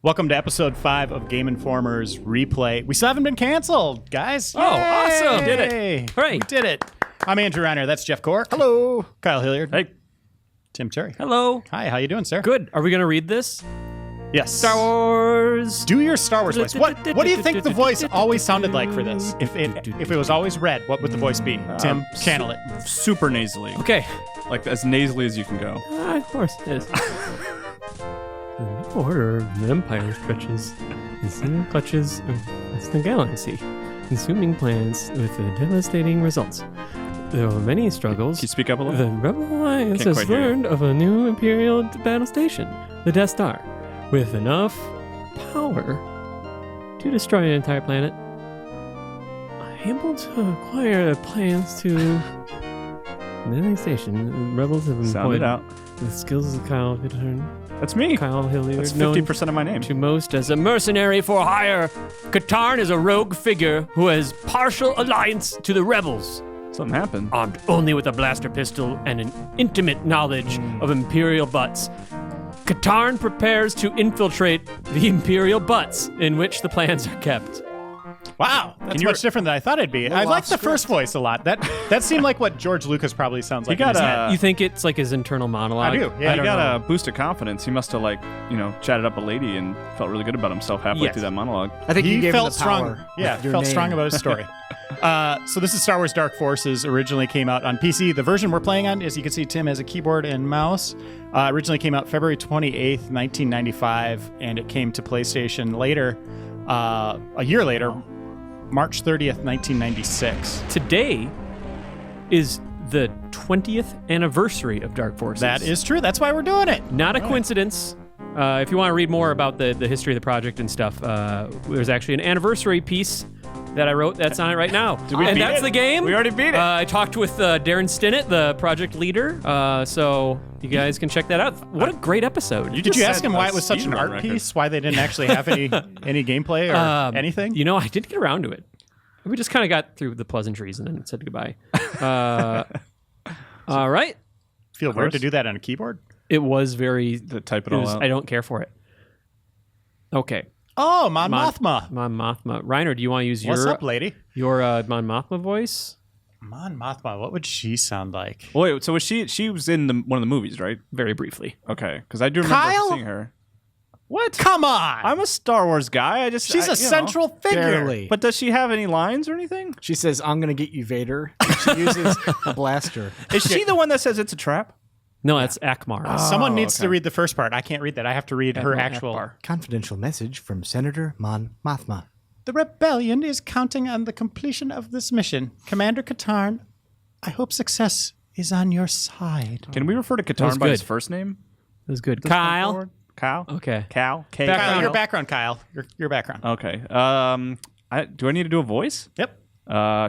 Welcome to episode 5 of Game Informer's Replay. We still haven't been canceled, guys. Oh, awesome. We Did it. Hooray. We did it. I'm Andrew Reiner. That's Jeff Cork. Hello. Kyle Hilliard. Hey. Tim Terry. Hello. Hi, how you doing, sir? Good. Are we going to read this? Yes. Star Wars. Do your Star Wars voice. What do you think the voice always sounded like for this? If it was always red, what would the voice be? Tim, channel it. Super nasally. Okay. Like as nasally as you can go. Of course it is. The new order of the Empire stretches in the clutches of the galaxy, consuming planets with devastating results. There were many struggles. Can you speak up a little? The Rebel Alliance Can't has quite hear you. learned of a new Imperial battle station, the Death Star, with enough power to destroy an entire planet. Able to acquire the plans to the station, the rebels have Sound employed it out. the skills of Kyle That's me. Hilliard. That's known 50% of my name. to most as a mercenary for hire. Katarn is a rogue figure who has partial alliance to the rebels. Something happened. Armed only with a blaster pistol and an intimate knowledge of Imperial butts, Katarn prepares to infiltrate the Imperial butts in which the plans are kept. Wow, that's much different than I thought it'd be. I like the first voice a lot. That seemed like what George Lucas probably sounds like. He got in his head. You think it's like his internal monologue? I do. Yeah, He got a boost of confidence. He must have chatted up a lady and felt really good about himself halfway Yes. through that monologue. I think you He gave felt him the strong. power. Yeah, with your felt name. strong about his story. So this is Star Wars Dark Forces. Originally came out on PC. The version we're playing on, as you can see, Tim has a keyboard and mouse. Originally came out February 28th, 1995, and it came to PlayStation later, a year later, March 30th, 1996. Today is the 20th anniversary of Dark Forces. That is true. That's why we're doing it. Not a coincidence. If you want to read more about the history of the project and stuff, there's actually an anniversary piece that I wrote that's on it right now. we And beat that's it? the game. We already beat it. I talked with Darren Stinnett, the project leader, so you guys can check that out. What a great episode. Did you ask him why it was such an art piece? Why they didn't actually have any gameplay or anything? You know, I did get around to it. We just kind of got through the pleasantries and then said goodbye. All right. Feel weird to do that on a keyboard? It was very... To type it all out. I don't care for it. Okay. Oh, Mon Mothma. Mon Mothma. Reiner, do you want to use What's up, lady? your Mon Mothma voice? Mon Mothma. What would she sound like? Wait, so was she was in one of the movies, right? Very briefly. Okay, because I do remember Kyle? seeing her. What? Come on. I'm a Star Wars guy. She's a central figure. Barely. But does she have any lines or anything? She says, "I'm gonna get you, Vader." And she uses a blaster. Is she the one that says it's a trap? No, that's Akmar. Someone needs okay. to read the first part. I can't read that. I have to read her actual. Akbar. Confidential message from Senator Mon Mothma. The rebellion is counting on the completion of this mission. Commander Katarn, I hope success is on your side. Can we refer to was Katarn by his good. first name? That was good. This time Kyle. forward? Kyle? Okay. Cal? K? Background. Kyle, your background, Kyle. Your background. Okay. Do I need to do a voice? Yep.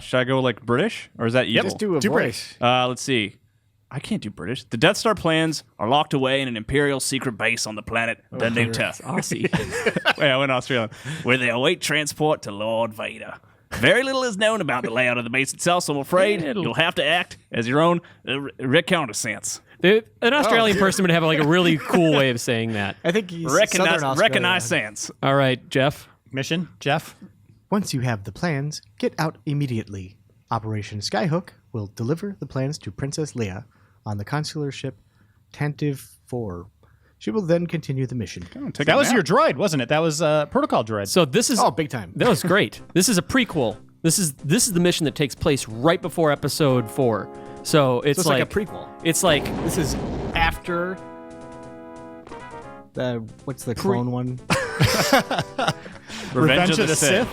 Should I go like British or is that evil? Just do a voice. Let's see. I can't do British. The Death Star plans are locked away in an Imperial secret base on the planet Danuta. Aussie. Wait, I went Australian. Where they await transport to Lord Vader. Very little is known about the layout of the base itself, so I'm afraid you'll have to act as your own reconnaissance. An Australian person would have like a really cool way of saying that. I think he's Southern Australia. Reconnaissance. All right, Jeff. Mission, Jeff. Once you have the plans, get out immediately. Operation Skyhook will deliver the plans to Princess Leia on the consular ship Tantive 4. She will then continue the mission. That was your droid, wasn't it? That was protocol droid. So this is Oh, big time. that was great. This is a prequel. This is the mission that takes place right before Episode 4. So it's, It's like a prequel. It's like This is after what's the clone one? Revenge of the Sith.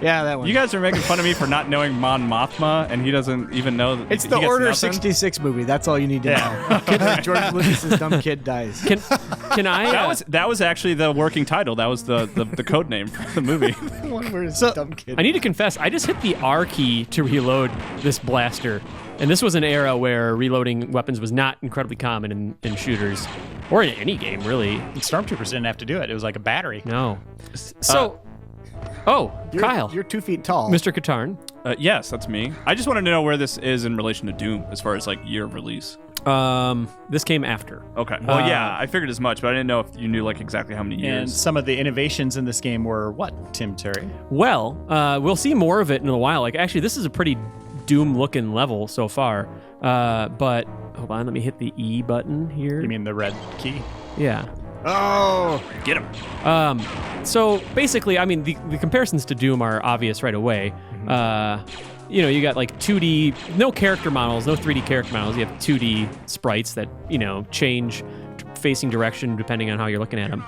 Yeah, that one. You guys are making fun of me for not knowing Mon Mothma, and he doesn't even know that It's he the gets Order nothing? 66 movie. That's all you need to know. George Lucas's dumb kid dies. can I That was actually the working title. That was the code name for the movie. One where his dumb kid. I need to confess, I just hit the R key to reload this blaster. And this was an era where reloading weapons was not incredibly common in shooters. Or in any game, really. Stormtroopers didn't have to do it. It was like a battery. No. So, Kyle. You're 2 feet tall. Mr. Katarn. Yes, that's me. I just wanted to know where this is in relation to Doom, as far as like year of release. This came after. Okay. Well, yeah, I figured as much, but I didn't know if you knew like exactly how many And years. some of the innovations in this game were what, Tim Terry? Well, we'll see more of it in a while. Like, actually, this is a pretty Doom-looking level so far. But hold on, let me hit the E button here. You mean the red key? Yeah. Oh, Get him. So basically, I mean, the comparisons to Doom are obvious right away. You got like 2D, no character models, no 3D character models. You have 2D sprites that, change facing direction depending on how you're looking at them.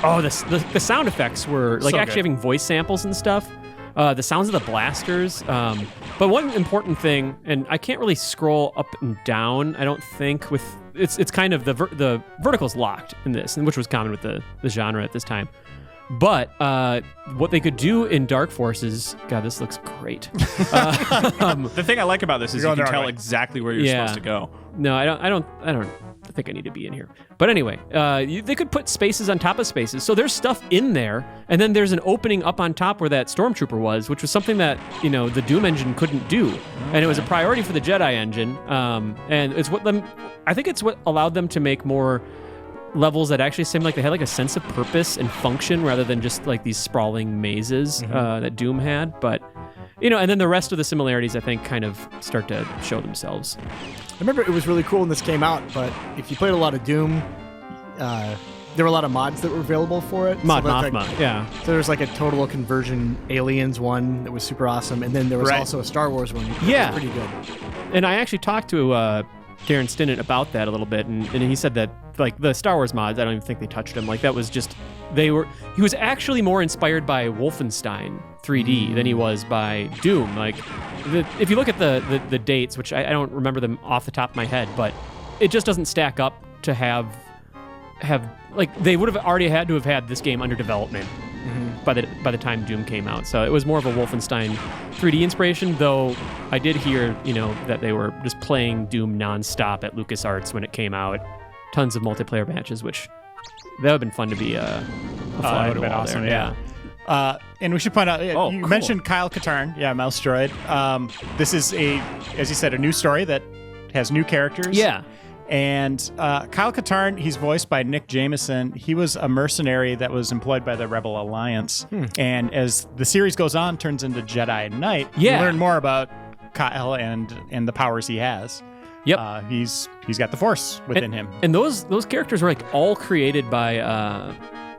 The sound effects were like So actually good. having voice samples and stuff. The sounds of the blasters. But one important thing, and I can't really scroll up and down, I don't think, with it's kind of the vertical's locked in this, which was common with the genre at this time. But what they could do in Dark Forces, God, this looks great. The thing I like about this is You're you going can the wrong tell way. exactly where you're Yeah. supposed to go. No, I don't think I need to be in here. But anyway, they could put spaces on top of spaces. So there's stuff in there, and then there's an opening up on top where that Stormtrooper was, which was something that, the Doom engine couldn't do. And it was a priority for the Jedi engine. And I think it's what allowed them to make more levels that actually seemed like they had like a sense of purpose and function rather than just like these sprawling mazes that Doom had. But and then the rest of the similarities I think kind of start to show themselves. I remember it was really cool when this came out, but if you played a lot of Doom, there were a lot of mods that were available for it. Mod So that's Mothma, yeah. So there was like a Total Conversion Aliens one that was super awesome, and then there was Right. also a Star Wars one. That Yeah. was pretty good. And I actually talked to Darren Stinnett about that a little bit, and he said that like the Star Wars mods, I don't even think they touched them. Like that was just he was actually more inspired by Wolfenstein 3D than he was by Doom. Like if you look at the dates, which I don't remember them off the top of my head, but it just doesn't stack up to have like they would have already had to have had this game under development by the time Doom came out. So it was more of a Wolfenstein 3D inspiration, though I did hear, that they were just playing Doom nonstop at LucasArts when it came out. Tons of multiplayer matches, which that would have been fun to be a fly on would've the been wall awesome, there. yeah. And we should point out, Oh, you cool. mentioned Kyle Katarn, Mouse Droid. This is as you said, a new story that has new characters. Yeah. And Kyle Katarn, he's voiced by Nick Jameson. He was a mercenary that was employed by the Rebel Alliance. And as the series goes on, turns into Jedi Knight, Yeah. you learn more about Kyle and the powers he has. Yep. He's got the Force within him. And those characters were like all created by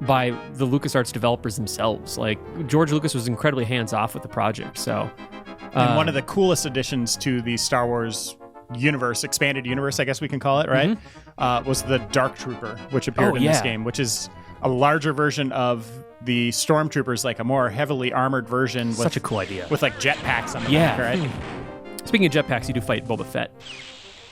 the LucasArts developers themselves. Like George Lucas was incredibly hands off with the project. So And one of the coolest additions to the Star Wars universe, expanded universe, I guess we can call it, right? Was the Dark Trooper, which appeared in this yeah. game, which is a larger version of the Stormtroopers, like a more heavily armored version with, such a cool idea. with like jetpacks on the Yeah. back, right? Speaking of jetpacks, you do fight Boba Fett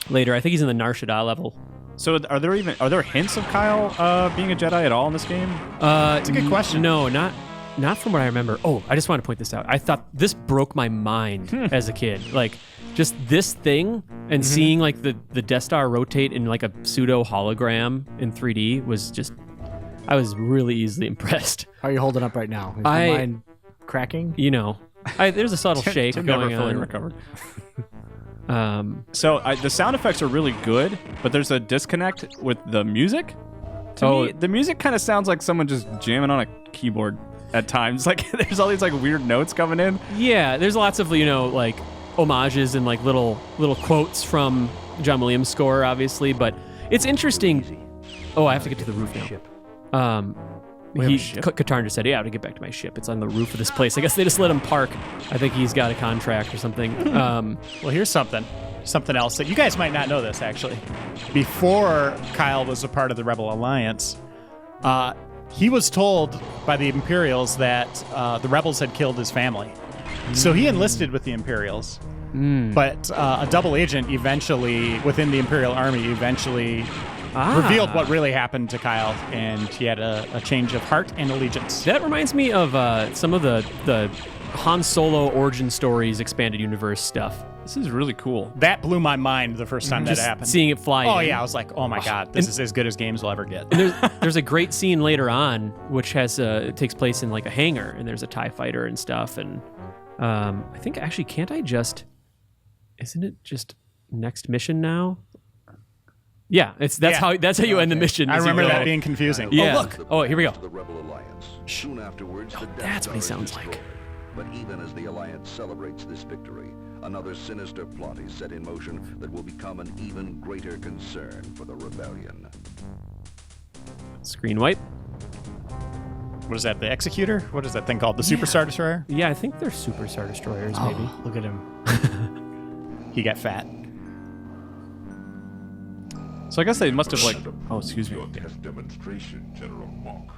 later. I think he's in the Nar Shaddaa level. So are there hints of Kyle being a Jedi at all in this game? It's a good question. No, not from what I remember. Oh, I just want to point this out. I thought this broke my mind as a kid. Like just this thing and seeing like the Death Star rotate in like a pseudo hologram in 3D was just I was really easily impressed. How are you holding up right now? Is I- your mind cracking? There's a subtle shake Tim going never fully on. recovered. Um, So the sound effects are really good, but there's a disconnect with the music. To Oh. me, the music kind of sounds like someone just jamming on a keyboard at times. Like there's all these like weird notes coming in. Yeah, there's lots of like homages and like little quotes from John Williams' score, obviously, but it's interesting. Oh, I have to get to the roof now. have a ship? Katarn just said, "Yeah, I have to get back to my ship. It's on the roof of this place." I guess they just let him park. I think he's got a contract or something. Well, here's something else that you guys might not know this, actually. Before Kyle was a part of the Rebel Alliance, he was told by the Imperials that the Rebels had killed his family. So he enlisted with the Imperials. But a double agent eventually, within the Imperial Army, revealed what really happened to Kyle, and he had a change of heart and allegiance. That reminds me of some of the Han Solo origin stories, expanded universe stuff. This is really cool. That blew my mind the first time that Just happened. seeing it fly. Oh in. yeah, I was like, oh my god, this is as good as games will ever get. There's a great scene later on which has it takes place in like a hangar, and there's a TIE fighter and stuff, and I think actually isn't it just next mission now. Yeah, that's how you end the mission. I is you remember go- that being confusing. Yeah. Oh, look. Oh, here we go. To the Rebel Alliance. Soon afterwards, the Death That's what he Star is sounds like. destroyed. But even as the Alliance celebrates this victory, another sinister plot is set in motion that will become an even greater concern for the rebellion. Screen wipe. What is that? The Executor? What is that thing called? The Super Star Destroyer? Yeah, I think they're Super Star Destroyers, maybe. Oh, look at him. He got fat. So I guess they must have like. Oh, excuse me. Your test demonstration, General Monk.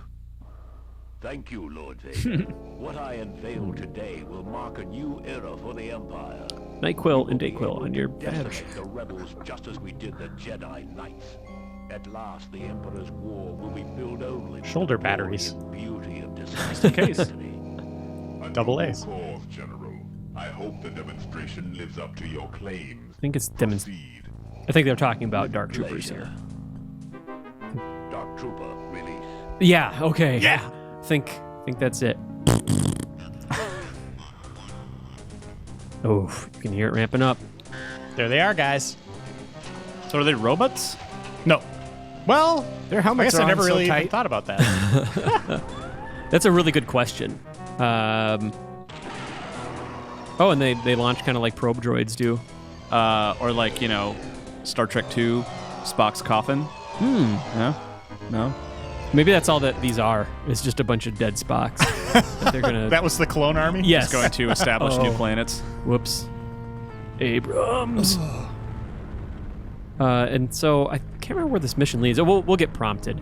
Thank you, Lord Vader. What I unveil today will mark a new era for the Empire. NyQuil and DayQuil on your badge. Decimate the rebels just as we did the Jedi Knights. At last, the Emperor's war will be filled only with Shoulder the batteries. glorious beauty of decisive case. victory. Double A's. Cause, General. I hope the demonstration lives up to your claims. I think it's Proceed. I think they're talking about Dark Troopers here. Dark Trooper, release. Yeah. Okay. Yeah. Think that's it. Oh, you can hear it ramping up. There they are, guys. So are they robots? No. Well, Their I helmets guess are I never on really so even tight. thought about that. That's a really good question. Oh, and they launch kind of like probe droids do. Or like, Star Trek II, Spock's coffin? No? Maybe that's all that these are. It's just a bunch of dead Spocks. that they're gonna. That was the clone army? Yes. Going to establish new Oh. planets. Whoops. Abrams. And so I can't remember where this mission leads. Oh, we'll get prompted.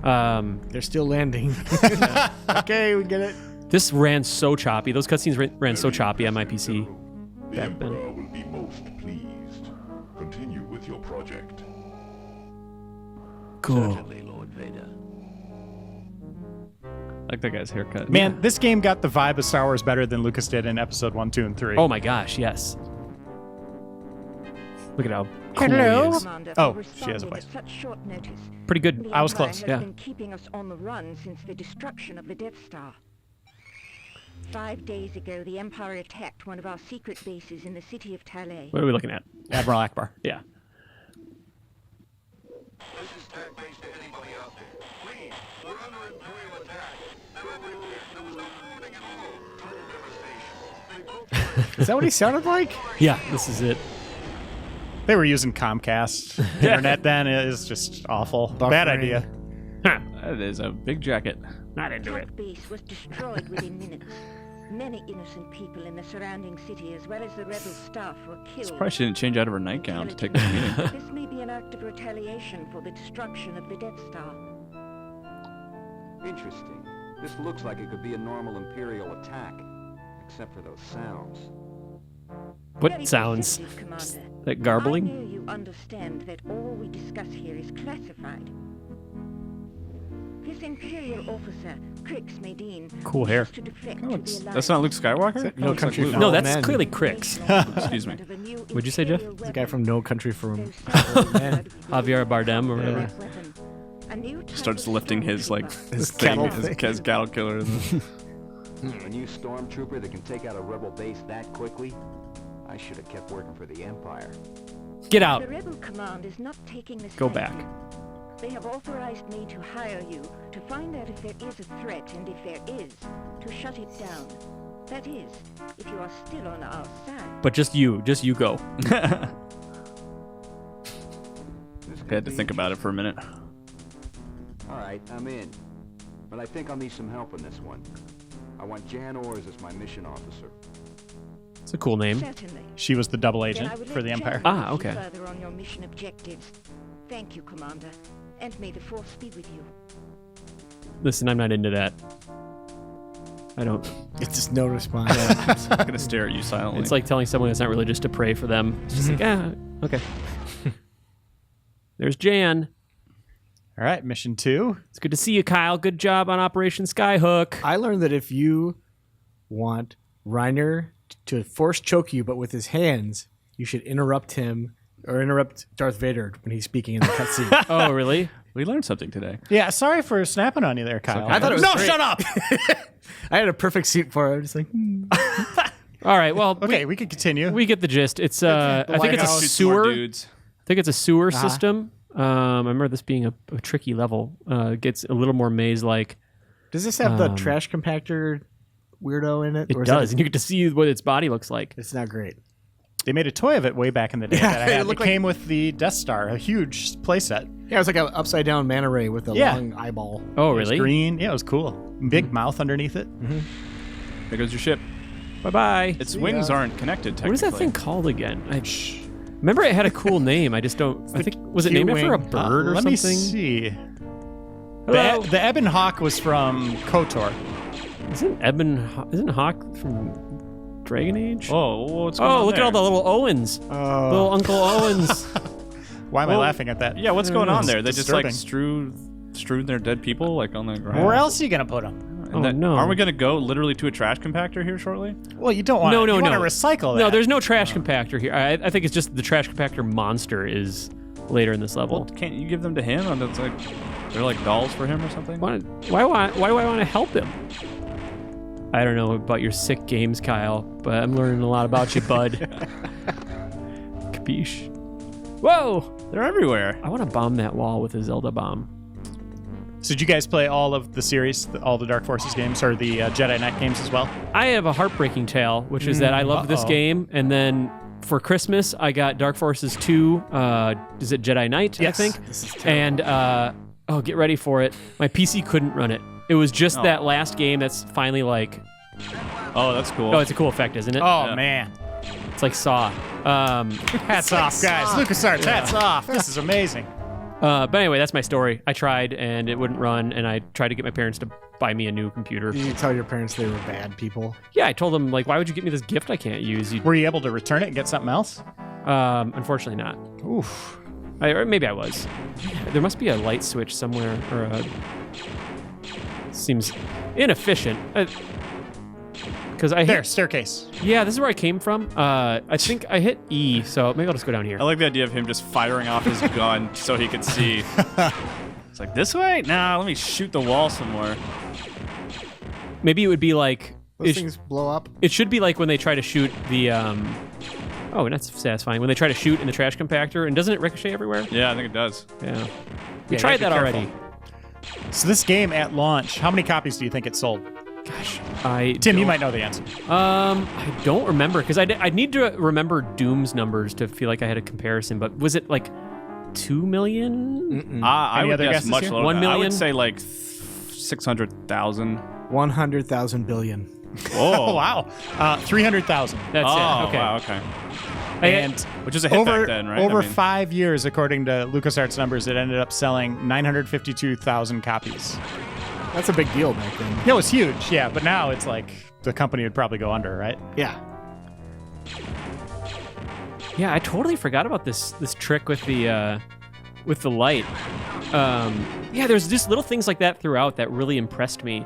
They're still landing. Okay, we get it. This ran so choppy. Those cutscenes ran so choppy on my PC. The Back then. Emperor will be most pleased. Continue with your project. Cool. Certainly, Lord Vader. Like that guy's haircut. Man, this game got the vibe of Star Wars better than Lucas did in episode 1, 2, and 3. Oh my gosh, yes. Look at how cool Hello? he is. Commander, Oh, for she has a responding voice. at such short notice. Pretty good. The I was Empire close, has yeah. been keeping us on the run since the destruction of the Death Star. 5 days ago, the Empire attacked one of our secret bases in the city of Talay. What are we looking at? Admiral Akbar. Yeah. This is Tech Base to anybody out there. Please, we're under Imperial attack. There was no warning at all. Total devastation. Is that what he sounded like? Yeah, this is it. They were using Comcast. Internet then is just awful. Bad Buffering. idea. That is a big jacket. Not into it. Attack base was destroyed within minutes. Many innocent people in the surrounding city, as well as the rebel staff, were killed. Probably shouldn't change out of her nightgown to take this meeting. This may be an act of retaliation for the destruction of the Death Star. Interesting. This looks like it could be a normal Imperial attack, except for those sounds. What Very sounds? perceptive, Commander. That I garbling? know you understand that all we discuss here is classified. This Imperial officer, Crix Medine, Cool hair. wishes to defect to the Alliance. That's not Luke Skywalker? No Country for No, Old that's Men. clearly Crix. Excuse me. What'd you say, Jeff? The guy from No Country for Old Men. Javier Bardem or whatever. Starts lifting his, like, His thing, cattle his thing. cattle killer. A new stormtrooper that can take out a rebel base that quickly? I should have kept working for the Empire. Get out. The Rebel Command is not taking this Go lightly. back. They have authorized me to hire you to find out if there is a threat, and if there is, to shut it down. That is, if you are still on our side. But just you go. This I could had to be think about it for a minute. All right, I'm in. But I think I'll need some help on this one. I want Jan Ors as my mission officer. It's a cool name. Certainly. She was the double Then agent I would for the let Empire. Jan Ah, brief you okay. Further on your mission objectives. Thank you, Commander, and may the Force be with you. Listen, I'm not into that. I don't. It's just no response. I'm going to stare at you silently. It's like telling someone that's not religious to pray for them. It's just like, okay. There's Jan. All right, mission 2. It's good to see you, Kyle. Good job on Operation Skyhook. I learned that if you want Reiner to force choke you, but with his hands, you should interrupt him or interrupt Darth Vader when he's speaking in the cutscene. Oh, really? we learned something today. Yeah, sorry for snapping on you there, Kyle. I thought it was No, great. shut up! I had a perfect seat for it. I was just like, All right. Well, Okay, we can continue. we get the gist. It's I think it's a lighthouse. Shoot some more sewer. dudes. I think it's a sewer system. I remember this being a tricky level. It gets a little more maze-like. Does this have the trash compactor weirdo in it? It or is does, and you get to see what its body looks like. It's not great. They made a toy of it way back in the day. Yeah, that I had. it looked It came with the Death Star, a huge playset. Yeah, it was like an upside down manta ray with a Yeah. long eyeball. Oh, It was really? green. Yeah, it was cool. Big mouth underneath it. There goes your ship. Bye-bye. Its wings aren't connected, technically. What is that thing called again? I remember it had a cool name. I just don't. I think was it named after a Q-wing. bird or Let something? me see. Hello? The Ebon Hawk was from KOTOR. Isn't Hawk from Dragon Age? Oh, what's going on Oh, look at all the little Owens. Little Uncle Owens. Why am I laughing at that? Yeah, what's going on there? They just like disturbing. strewn their dead people like on the ground. Where else are you gonna put them? Oh, no. Aren't we gonna go literally to a trash compactor here shortly? Well, you don't want. No, you want no. to recycle that. No, there's no trash compactor here. I think it's just the trash compactor monster is later in this level. Well, can't you give them to him? And it's like they're like dolls for him or something. Why do I want to help him? I don't know about your sick games, Kyle, but I'm learning a lot about you, bud. Capiche? Whoa! They're everywhere. I want to bomb that wall with a Zelda bomb. So did you guys play all of the series, all the Dark Forces games, or the Jedi Knight games as well? I have a heartbreaking tale, which is that I loved this game, and then for Christmas I got Dark Forces 2. Is it Jedi Knight? Yes. I think. And oh, get ready for it. My PC couldn't run it. It was just that last game that's finally like. Oh, that's cool. Oh, it's a cool effect, isn't it? Oh man, It's like Saw. hats off, guys! LucasArts, hats off! This is amazing. But anyway, that's my story. I tried and it wouldn't run, and I tried to get my parents to buy me a new computer. Did you tell your parents they were bad people? Yeah, I told them like, why would you get me this gift I can't use? Were you able to return it and get something else? Unfortunately not. Oof. Or maybe I was. There must be a light switch somewhere, or a... Seems inefficient. Because There, staircase. Yeah, this is where I came from. I think I hit E, so maybe I'll just go down here. I like the idea of him just firing off his gun so he could see. It's like, this way? Nah, let me shoot the wall some more. Maybe it would be like... Those things blow up. It should be like when they try to shoot the... Oh, that's satisfying. When they try to shoot in the trash compactor, and doesn't it ricochet everywhere? Yeah, I think it does. Yeah. We Yeah, tried you that have to be already. So this game at launch, how many copies do you think it sold? Gosh, Tim, you might know the answer. I don't remember because I need to remember Doom's numbers to feel like I had a comparison. But was it like 2 million? I Any would other guess guesses much here? lower. 1 than that. I million? would say like 600,000. 100,000 billion. Oh wow, 300,000. That's Oh, it. Okay. wow, okay. And Which is a hit back then, right? Over I mean- 5 years, according to LucasArts numbers, it ended up selling 952,000 copies. That's a big deal back then. Yeah, it was huge. Yeah, but now it's like the company would probably go under, right? Yeah. Yeah, I totally forgot about this trick with the light. Yeah, there's just little things like that throughout that really impressed me.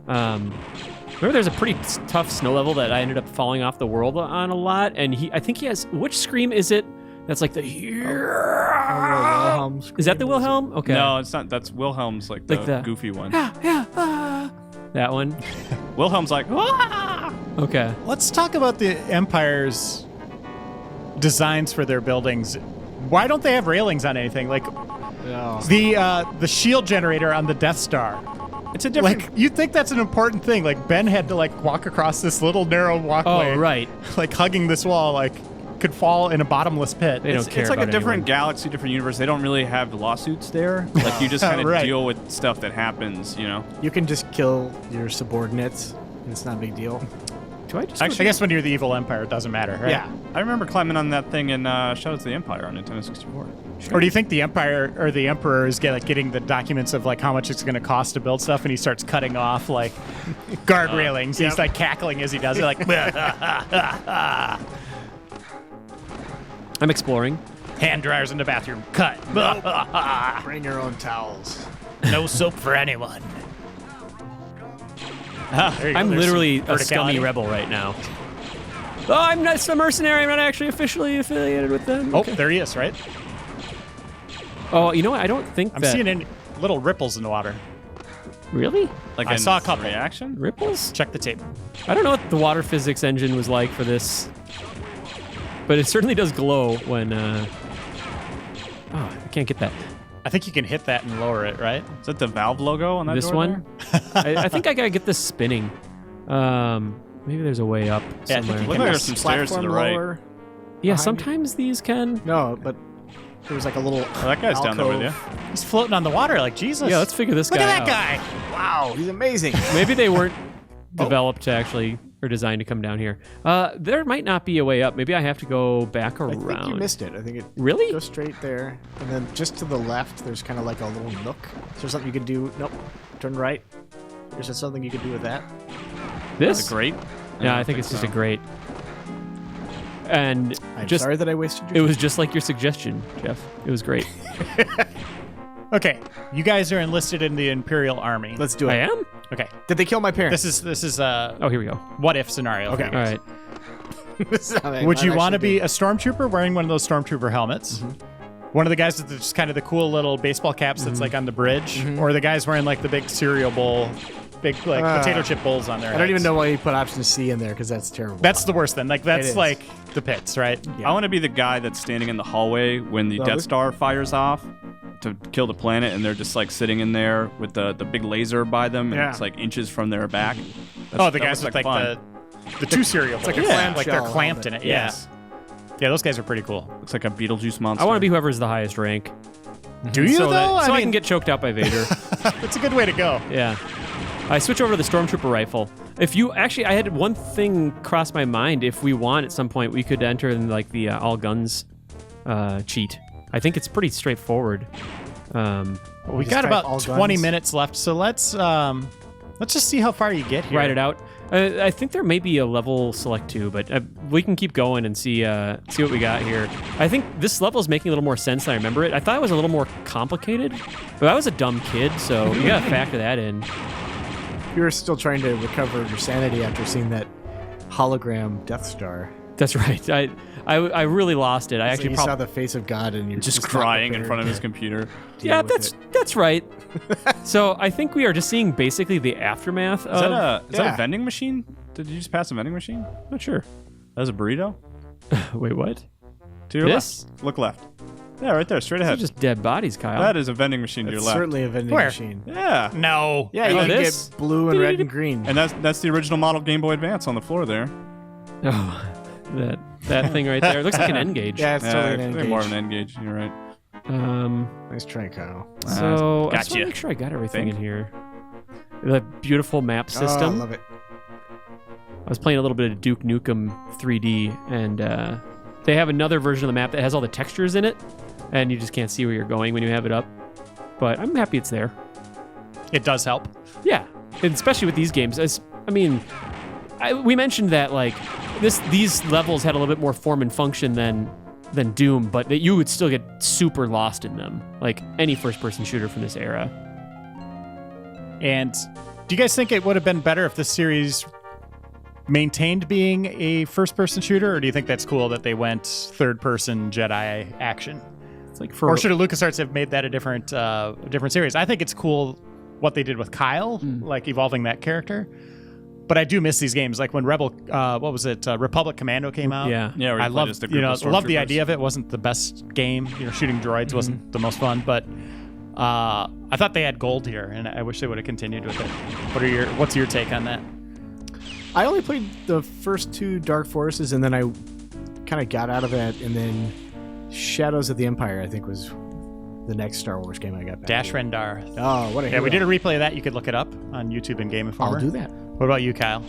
Remember, there's a pretty tough snow level that I ended up falling off the world on a lot, and I think he has. Which scream is it? That's like the. Wilhelm Is that the scream. Wilhelm? Okay. No, it's not. That's Wilhelm's like the, Like the- goofy one. That one. Wilhelm's like, "Ah!" Okay. Let's talk about the Empire's designs for their buildings. Why don't they have railings on anything? Like Oh. the shield generator on the Death Star. It's a different. Like you'd think that's an important thing. Like Ben had to like walk across this little narrow walkway. Oh, right. Like hugging this wall, like could fall in a bottomless pit. They don't care It's like a about different anyone. galaxy, different universe. They don't really have lawsuits there. Like you just kind of Right. deal with stuff that happens, you know. You can just kill your subordinates, and it's not a big deal. Do I just? I guess when you're the evil Empire, it doesn't matter, right? Yeah. I remember climbing on that thing in Shadows of the Empire on Nintendo 64. Or do you think the Empire or the Emperor is getting the documents of like how much it's going to cost to build stuff, and he starts cutting off like guard railings? He's like cackling as he does it, like I'm exploring. hand dryers in the bathroom. Cut. Bring your own towels. No soap for anyone. There you go. I'm There's literally some a scummy verticality. rebel right now. Oh, I'm not a mercenary. I'm not actually officially affiliated with them. Oh, Okay. there he is, right? Oh, you know what? I don't think I'm that. seeing little ripples in the water. Really? Like I in saw a couple. reaction. Ripples? Check the tape. I don't know what the water physics engine was like for this, but it certainly does glow when. Oh, I can't get that. I think you can hit that and lower it, right? Is that the Valve logo on that This door one? I think I gotta get this spinning. Maybe there's a way up Yeah, I think somewhere. you Look can like there's some stairs to the Platform right. lower. Yeah, behind sometimes these can. No, but there was like a little. Oh, that guy's down there with you. He's floating on the water like Jesus. Yeah, let's figure this Look guy at out. that guy. Wow, he's amazing. Maybe they weren't developed to actually or designed to come down here. There might not be a way up. Maybe I have to go back I around. think you missed it. I think it Really? goes straight there, and then just to the left, there's kind of like a little nook. Is there something you could do? Nope. Turn right. Is there something you could do with that? This? Is it great? Yeah, I think it's just a grate. And I'm just sorry that I wasted it your was just like your suggestion, Jeff. It was great. Okay, you guys are enlisted in the Imperial Army. Let's do it. I am? Okay, Did they kill my parents? this is a Oh, here we go. what if scenario. Okay. for you All guys. right. This is how I Would you might want to actually be do. a stormtrooper wearing one of those stormtrooper helmets? One of the guys with just kind of the cool little baseball caps that's like on the bridge, or the guys wearing like the big cereal bowl, big like potato chip bowls on their I don't even heads? know why you put option C in there because that's terrible. That's the worst then. Like It that's is. like the pits, right? I want to be the guy that's standing in the hallway when the Oh, Death this- Star fires off to kill the planet, and they're just like sitting in there with the big laser by them, and Yeah. it's like inches from their back. Oh, the that guys looks with like fun. the two cereal. like a bowls. clamshell like they're clamped in helmet. it. Yes. Yeah, those guys are pretty cool. Looks like a Beetlejuice monster. I want to be whoever's the highest rank. Do you so though? that, so I mean, can get choked out by Vader. it's a good way to go. Yeah. I switch over to the Stormtrooper rifle. If you actually, I had one thing cross my mind. If we want at some point, we could enter in like the all guns cheat. I think it's pretty straightforward. We Just got type about all 20 guns. minutes left, so let's just see how far you get here. Write it out. I think there may be a level select too, but we can keep going and see what we got here. I think this level is making a little more sense than I remember it. I thought it was a little more complicated, but I was a dumb kid, so you gotta factor that in. You were still trying to recover your sanity after seeing that hologram Death Star. That's right. I really lost it. I So actually you saw probably the face of God and you're just not crying in prepared front of to his computer. yeah. deal with That's it. that's right. So I think we are just seeing basically the aftermath Is of. that yeah. a vending machine? Did you just pass a vending machine? Not sure. That's a burrito. Wait, what? To your This? left. Look left. Yeah, right there, straight These are ahead. just dead bodies, Kyle. That is a vending machine to It's your left. certainly a vending Where? machine. Yeah. No. Yeah, you Oh, can this? get blue and red and green. And that's the original model Game Boy Advance on the floor there. Oh, that thing right there. It looks like an N gauge. Yeah, it's totally an I N think more of gauge. an N gauge. You're right. Nice try, Kyle. So I just want gotcha. to make sure I got everything Think. in here. The beautiful map Oh, I system. love it. I was playing a little bit of Duke Nukem 3D, and they have another version of the map that has all the textures in it, and you just can't see where you're going when you have it up. But I'm happy it's there. It does help. Yeah, and especially with these games. We mentioned that like these levels had a little bit more form and function than Doom, but that you would still get super lost in them, like any first-person shooter from this era. And do you guys think it would have been better if this series maintained being a first-person shooter, or do you think that's cool that they went third-person Jedi action? It's like for Or should LucasArts have made that a different series? I think it's cool what they did with Kyle, like evolving that character. But I do miss these games, like when Rebel, Republic Commando came out. Yeah. Yeah, where you I play love just a group of love the stormtroopers. idea of it. Wasn't the best game. Shooting droids wasn't the most fun, but I thought they had gold here, and I wish they would have continued with it. What's your take on that? I only played the first two Dark Forces, and then I kind of got out of that, and then Shadows of the Empire, I think, was the next Star Wars game I got back. Dash Rendar. Oh, what a Yeah, we hero. did a replay of that. You could look it up on YouTube and Game Informer. I'll do that. What about you, Kyle?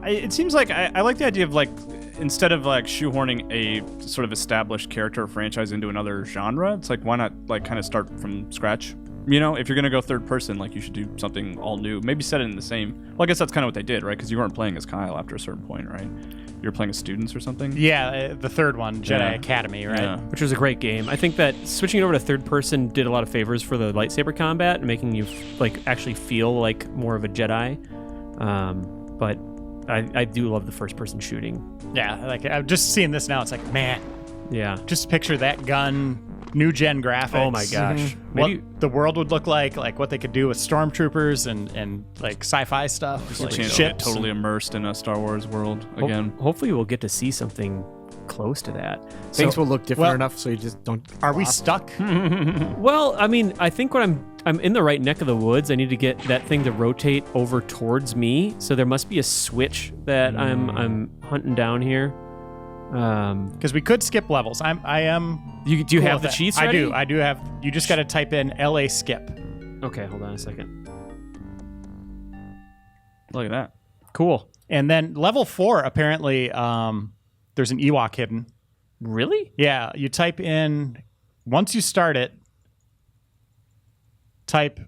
It seems like I like the idea of like instead of like shoehorning a sort of established character or franchise into another genre, it's like why not like kind of start from scratch? You know, if you're gonna go third person, like you should do something all new. Maybe set it in the same. Well, I guess that's kind of what they did, right? Because you weren't playing as Kyle after a certain point, right? You were playing as students or something. Yeah, the third one, Jedi Yeah. Academy, right? Yeah. which was a great game. I think that switching it over to third person did a lot of favors for the lightsaber combat and making you like actually feel like more of a Jedi. But I do love the first person shooting. Yeah, like I'm just seeing this now. It's like, man, Yeah. just picture that gun new gen graphics. Oh my gosh. What Maybe the world would look like what they could do with stormtroopers and like sci-fi stuff. There's a Like chance to get ships totally immersed in a Star Wars world again. hopefully we'll get to see something close to that. Things will look different well, enough so you just don't. Are we lost. stuck? Well, I mean, I think when I'm in the right neck of the woods, I need to get that thing to rotate over towards me. So there must be a switch that I'm hunting down here. Because we could skip levels. I am. Do you cool have with the that. cheats I ready? do. I do have. You just got to type in LA skip. Okay, hold on a second. Look at that. Cool. And then level 4, apparently, there's an Ewok hidden. Really? Yeah, you type in, once you start it, type,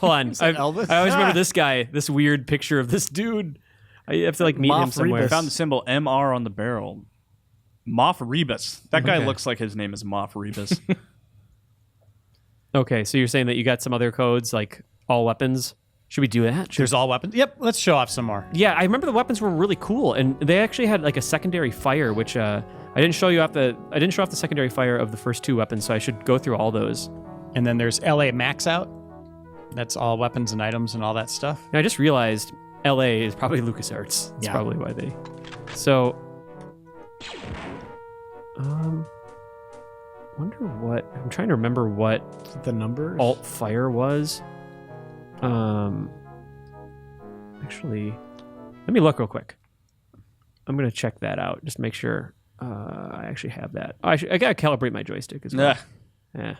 Hold on. I Elvis? always remember this guy, this weird picture of this dude. I have to like meet him Moff somewhere. Rebus. Found the symbol MR on the barrel. Moff Rebus. That guy Okay. looks like his name is Moff Rebus. Okay, so you're saying that you got some other codes, like all weapons. Should we do that? there's all weapons. Yep, let's show off some more. Yeah, I remember the weapons were really cool, and they actually had like a secondary fire, which I didn't show off the secondary fire of the first 2 weapons, so I should go through all those. And then there's LA Max Out. That's all weapons and items and all that stuff. And I just realized LA is probably LucasArts. That's Yeah. probably why they. So, wonder what I'm trying to remember what The numbers. alt fire was. Actually, let me look real quick. I'm gonna check that out. Just make sure I actually have that. I gotta calibrate my joystick as well. Yeah.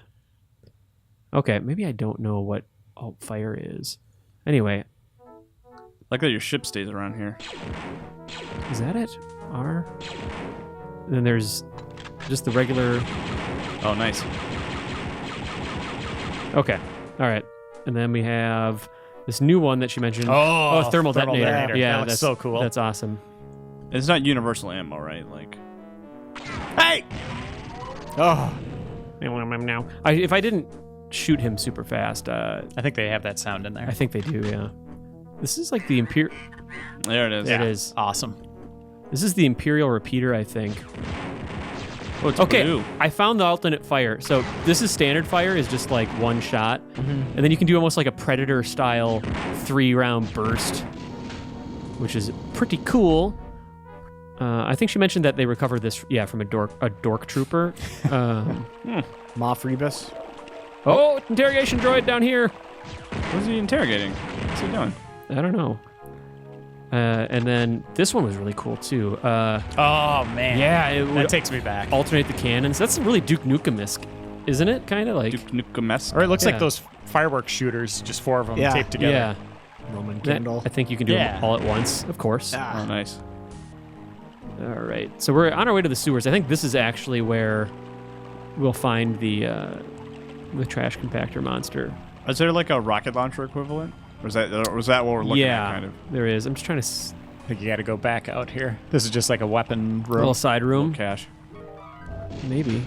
Okay, maybe I don't know what alt fire is. Anyway, Like that your ship stays around here. is that it? R. And then there's just the regular. Oh, nice. Okay. All right. And then we have this new one that she mentioned. Oh, thermal thermal detonator. detonator. Yeah, That looks that's so cool. That's awesome. It's not universal ammo, right? Like, Hey! Oh, Now, if I didn't shoot him super fast, I think they have that sound in there. I think they do. Yeah. This is like the Imperial. there it is. There it is. Awesome. This is the Imperial repeater, I think. Oh, it's Okay, blue. I found the alternate fire. So this is standard fire, is just like one shot, and then you can do almost like a Predator style 3-round burst, which is pretty cool. I think she mentioned that they recovered this, from a dork trooper. Moff Rebus. Oh, interrogation droid down here. What's he interrogating? What's he doing? I don't know. And then this one was really cool too. Oh, man. Yeah, it That would takes me back. alternate the cannons. That's really Duke Nukem-esque, isn't it? Kind of like. Duke Nukem-esque? Or it looks Yeah. like those fireworks shooters, just 4 of them Yeah. taped together. Yeah. Roman That- candle. I think you can do Yeah. them all at once, of course. Oh, nice. All right. So we're on our way to the sewers. I think this is actually where we'll find the trash compactor monster. Is there like a rocket launcher equivalent? Or is that what we're looking yeah, at, kind of? there is. I'm just trying to I think you got to go back out here. This is just like a weapon room. little side room. Cash. Maybe.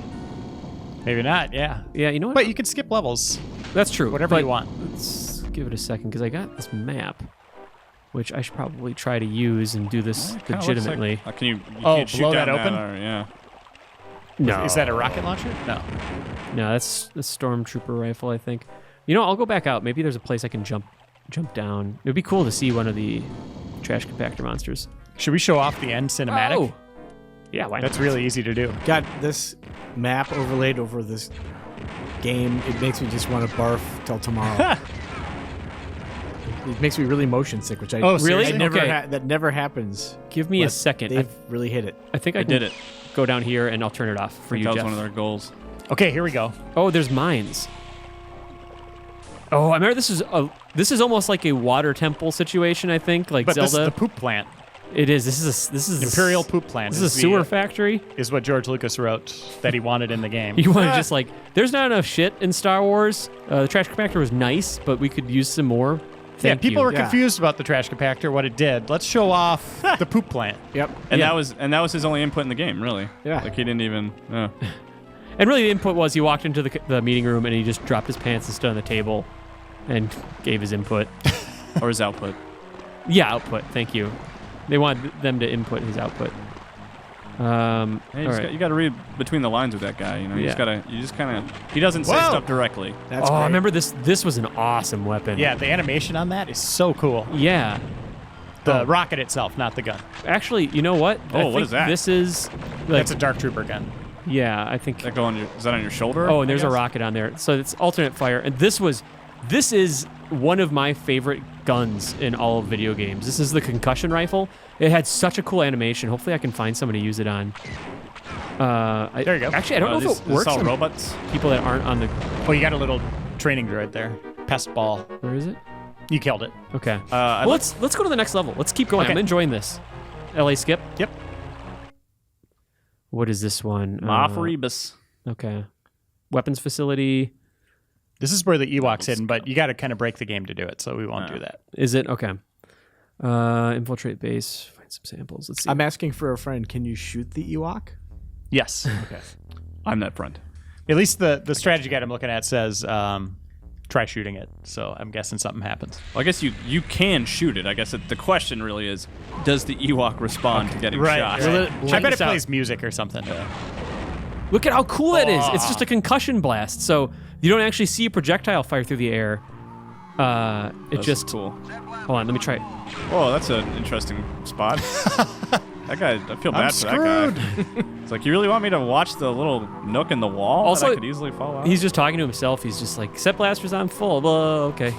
Maybe not, yeah. Yeah, you know what? But you can skip levels, That's true. whatever But you want. Let's give it a second because I got this map, which I should probably try to use and do this It kinda looks legitimately. Like, can you Oh, can't shoot blow that down open? or- yeah. No, Is that a rocket launcher? No. No, that's a stormtrooper rifle, I think. You know, I'll go back out. Maybe there's a place I can jump down. It would be cool to see one of the trash compactor monsters. Should we show off the end cinematic? Oh! Yeah, why That's not? really easy to do. Got this map overlaid over this game. It makes me just want to barf till tomorrow. It makes me really motion sick, which I Oh, I seriously? never Okay. that never happens. Give me a But second. They've really hit it. I think I I can did it. go down here and I'll turn it off for I think you, that was Jeff. one of their goals. Okay, here we go. Oh, there's mines. Oh, I remember this is almost like a water temple situation. I think, like But this is Zelda. the poop plant. It is. This is Imperial poop plant. This is a the, sewer factory. is what George Lucas wrote that he wanted in the game. You want to just like, there's not enough shit in Star Wars. The trash compactor was nice, but we could use some more. Thank people you. were confused about the trash compactor, what it did. Let's show off the poop plant. Yep. And Yeah. that was his only input in the game, really. Yeah. Like he didn't even. Oh. And really, the input was he walked into the meeting room and he just dropped his pants and stood on the table and gave his input. Or his output. Yeah, output. Thank you. They wanted them to input his output. Hey, all right. you got to read between the lines with that guy. You know, you Yeah. just kind of. He doesn't say Whoa. stuff directly. That's Oh, I great. remember this. This was an awesome weapon. Yeah, the animation on that is so cool. Yeah. The rocket itself, not the gun. Actually, you know what? Oh, I what think is that? This is. Like, That's a Dark Trooper gun. yeah, I think. That go on your? Is that on your shoulder? Oh, and there's I a guess? rocket on there. So it's alternate fire. And this is one of my favorite guns in all of video games. This is the concussion rifle. It had such a cool animation. Hopefully I can find somebody to use it on. There you go. Actually, I don't know This if it works all on robots. people that aren't on the... Oh, you got a little training droid there. Pest ball. Where is it? You killed it. Okay. I Well, let's go to the next level. Let's keep going. Okay. I'm enjoying this. LA skip. Yep. What is this one? Moff Rebus. Okay. Weapons facility. This is where the Ewok's hidden, but you got to kind of break the game to do it, so we won't do that. Is it? Okay. Infiltrate base. Find some samples. Let's see. I'm asking for a friend. Can you shoot the Ewok? Yes. Okay. I'm that friend. At least the strategy guide I'm looking at says try shooting it. So I'm guessing something happens. Well, I guess you can shoot it. I guess the question really is, does the Ewok respond to getting shot? Right. I check bet this it out. plays music or something. Look at how cool it is. It's just a concussion blast. So you don't actually see a projectile fire through the air. It That's just... cool. Hold on, let me try it. Oh, that's an interesting spot. That guy, I feel bad for that guy. It's like, you really want me to watch the little nook in the wall Also, that I could easily fall out? He's just talking to himself. He's just like, set blasters on full. Blah, okay.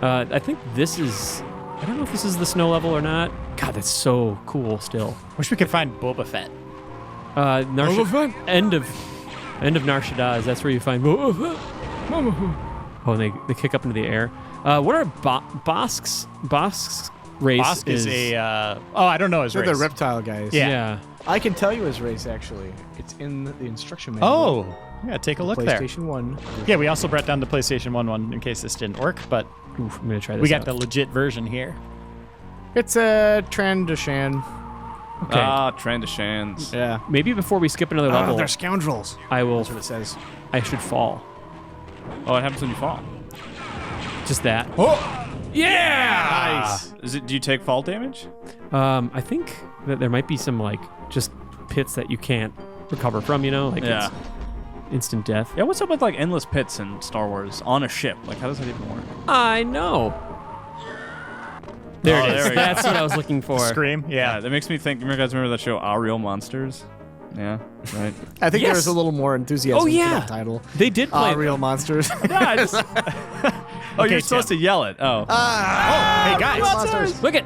I think this is... I don't know if this is the snow level or not. God, that's so cool still. Wish we could find Boba Fett. End of Nar Shaddaa. That's where you find... Oh, and they kick up into the air. What are Bosk's? Bosk's race Bosk is a... I don't know his They're race. the reptile guys. Yeah. I can tell you his race, actually. It's in the instruction manual. Oh, yeah, take a look there. PlayStation 1. Yeah, we also brought down the PlayStation 1 one in case this didn't work, but Oof, I'm going to try this we got out. the legit version here. It's a Trandoshan. Okay. Trandashans. Yeah. Maybe before we skip another level, They're scoundrels. I will... That's what it says. I should fall. Oh, what happens when you fall? Just that. Yeah! Nice. Do you take fall damage? I think that there might be some, like, just pits that you can't recover from, you know? Like, Yeah. it's instant death. Yeah, what's up with, like, endless pits in Star Wars on a ship? Like, how does that even work? I know. There Oh, it there is. we go. That's what I was looking for. Scream? Yeah. That makes me think, you guys remember that show, Our Real Monsters? Yeah, right. I think Yes. there's a little more enthusiasm Oh, for yeah. that title. They did play. Real monsters. Oh, Okay, you're supposed to yell it. Oh. Hey, guys. monsters. Look it.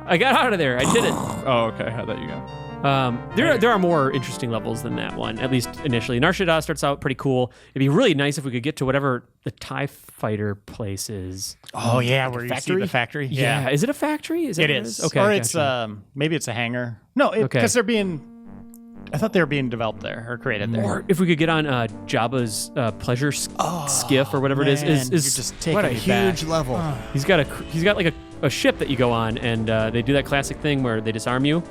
I got out of there. I did it. Oh, okay. How'd that you go? There are more interesting levels than that one, at least initially. Nar Shaddaa starts out pretty cool. It'd be really nice if we could get to whatever the TIE fighter place is. Oh, yeah, where you see the factory? Yeah. Is it a factory? Is that It what is. Okay. Or gotcha. it's maybe it's a hangar. No, Okay. because they're being... I thought they were being developed there or created there. Or if we could get on Jabba's pleasure skiff or whatever it is. Man, Is you're just taking What a me huge back. level. he's got like a ship that you go on, and they do that classic thing where they disarm you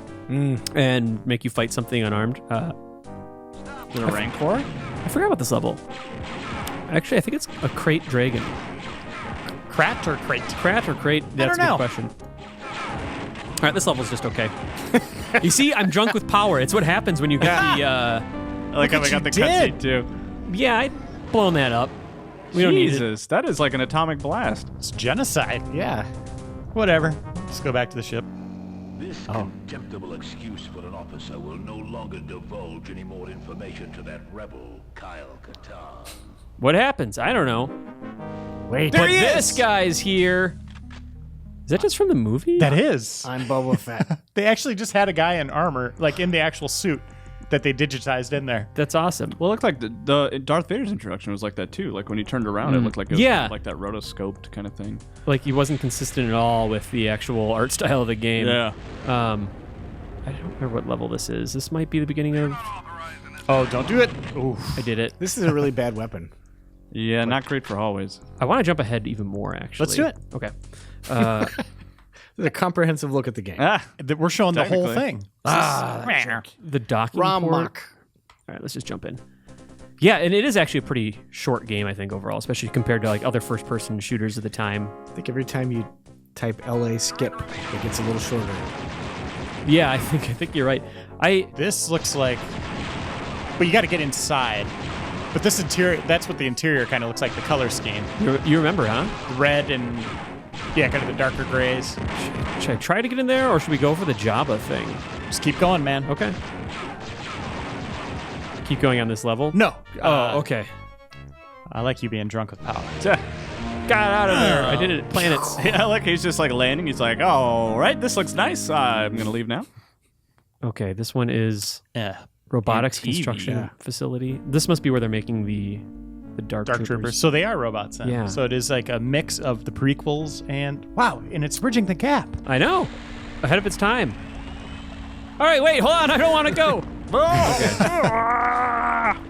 and make you fight something unarmed. Is it a Rancor? I forgot about this level. Actually, I think it's a crate dragon. Krat or crate? Krat or crate? That's don't a know. good question. All right, this level's just okay. You see, I'm drunk with power. It's what happens when you get the. I like how what we got you the cutscene, did. too. Yeah, I'd blown that up. We don't need it. Jesus, that is like an atomic blast. It's genocide. Yeah. Whatever. Let's go back to the ship. This contemptible excuse for an officer will no longer divulge any more information to that rebel, Kyle Katarn. What happens? I don't know. Wait. But this guy's here. Is that just from the movie? That is. I'm Boba Fett. They actually just had a guy in armor, like in the actual suit, that they digitized in there. That's awesome. Well, it looked like the Darth Vader's introduction was like that, too. Like, when you turned around, it looked like it was Yeah. like that rotoscoped kind of thing. Like, he wasn't consistent at all with the actual art style of the game. Yeah. I don't remember what level this is. This might be the beginning of... Oh, don't do it. Ooh. I did it. This is a really bad weapon. Yeah, not great for hallways. I want to jump ahead even more, actually. Let's do it. Okay. This is a comprehensive look at the game. Ah, We're showing the whole Technically. thing. The docking port. Ramak. All right, let's just jump in. Yeah, and it is actually a pretty short game, I think, overall, especially compared to like other first-person shooters of the time. I think every time you type LA skip, it gets a little shorter. Yeah, I think you're right. This looks like, but you got to get inside. But this interior, that's what the interior kind of looks like, the color scheme. You remember, huh? The red and, yeah, kind of the darker grays. Should I try to get in there, or should we go for the Jabba thing? Just keep going, man. Okay. Keep going on this level? No. Oh, okay. I like you being drunk with power. Got out of there. I did it at planets. Yeah, like he's just like landing. He's like, all right, this looks nice. I'm going to leave now. Okay, this one is Yeah. robotics And TV, construction yeah. facility. This must be where they're making the Dark Troopers. So they are robots then. Yeah. So it is like a mix of the prequels and, wow, and it's bridging the gap. I know. Ahead of its time. All right, wait, hold on. I don't want to go.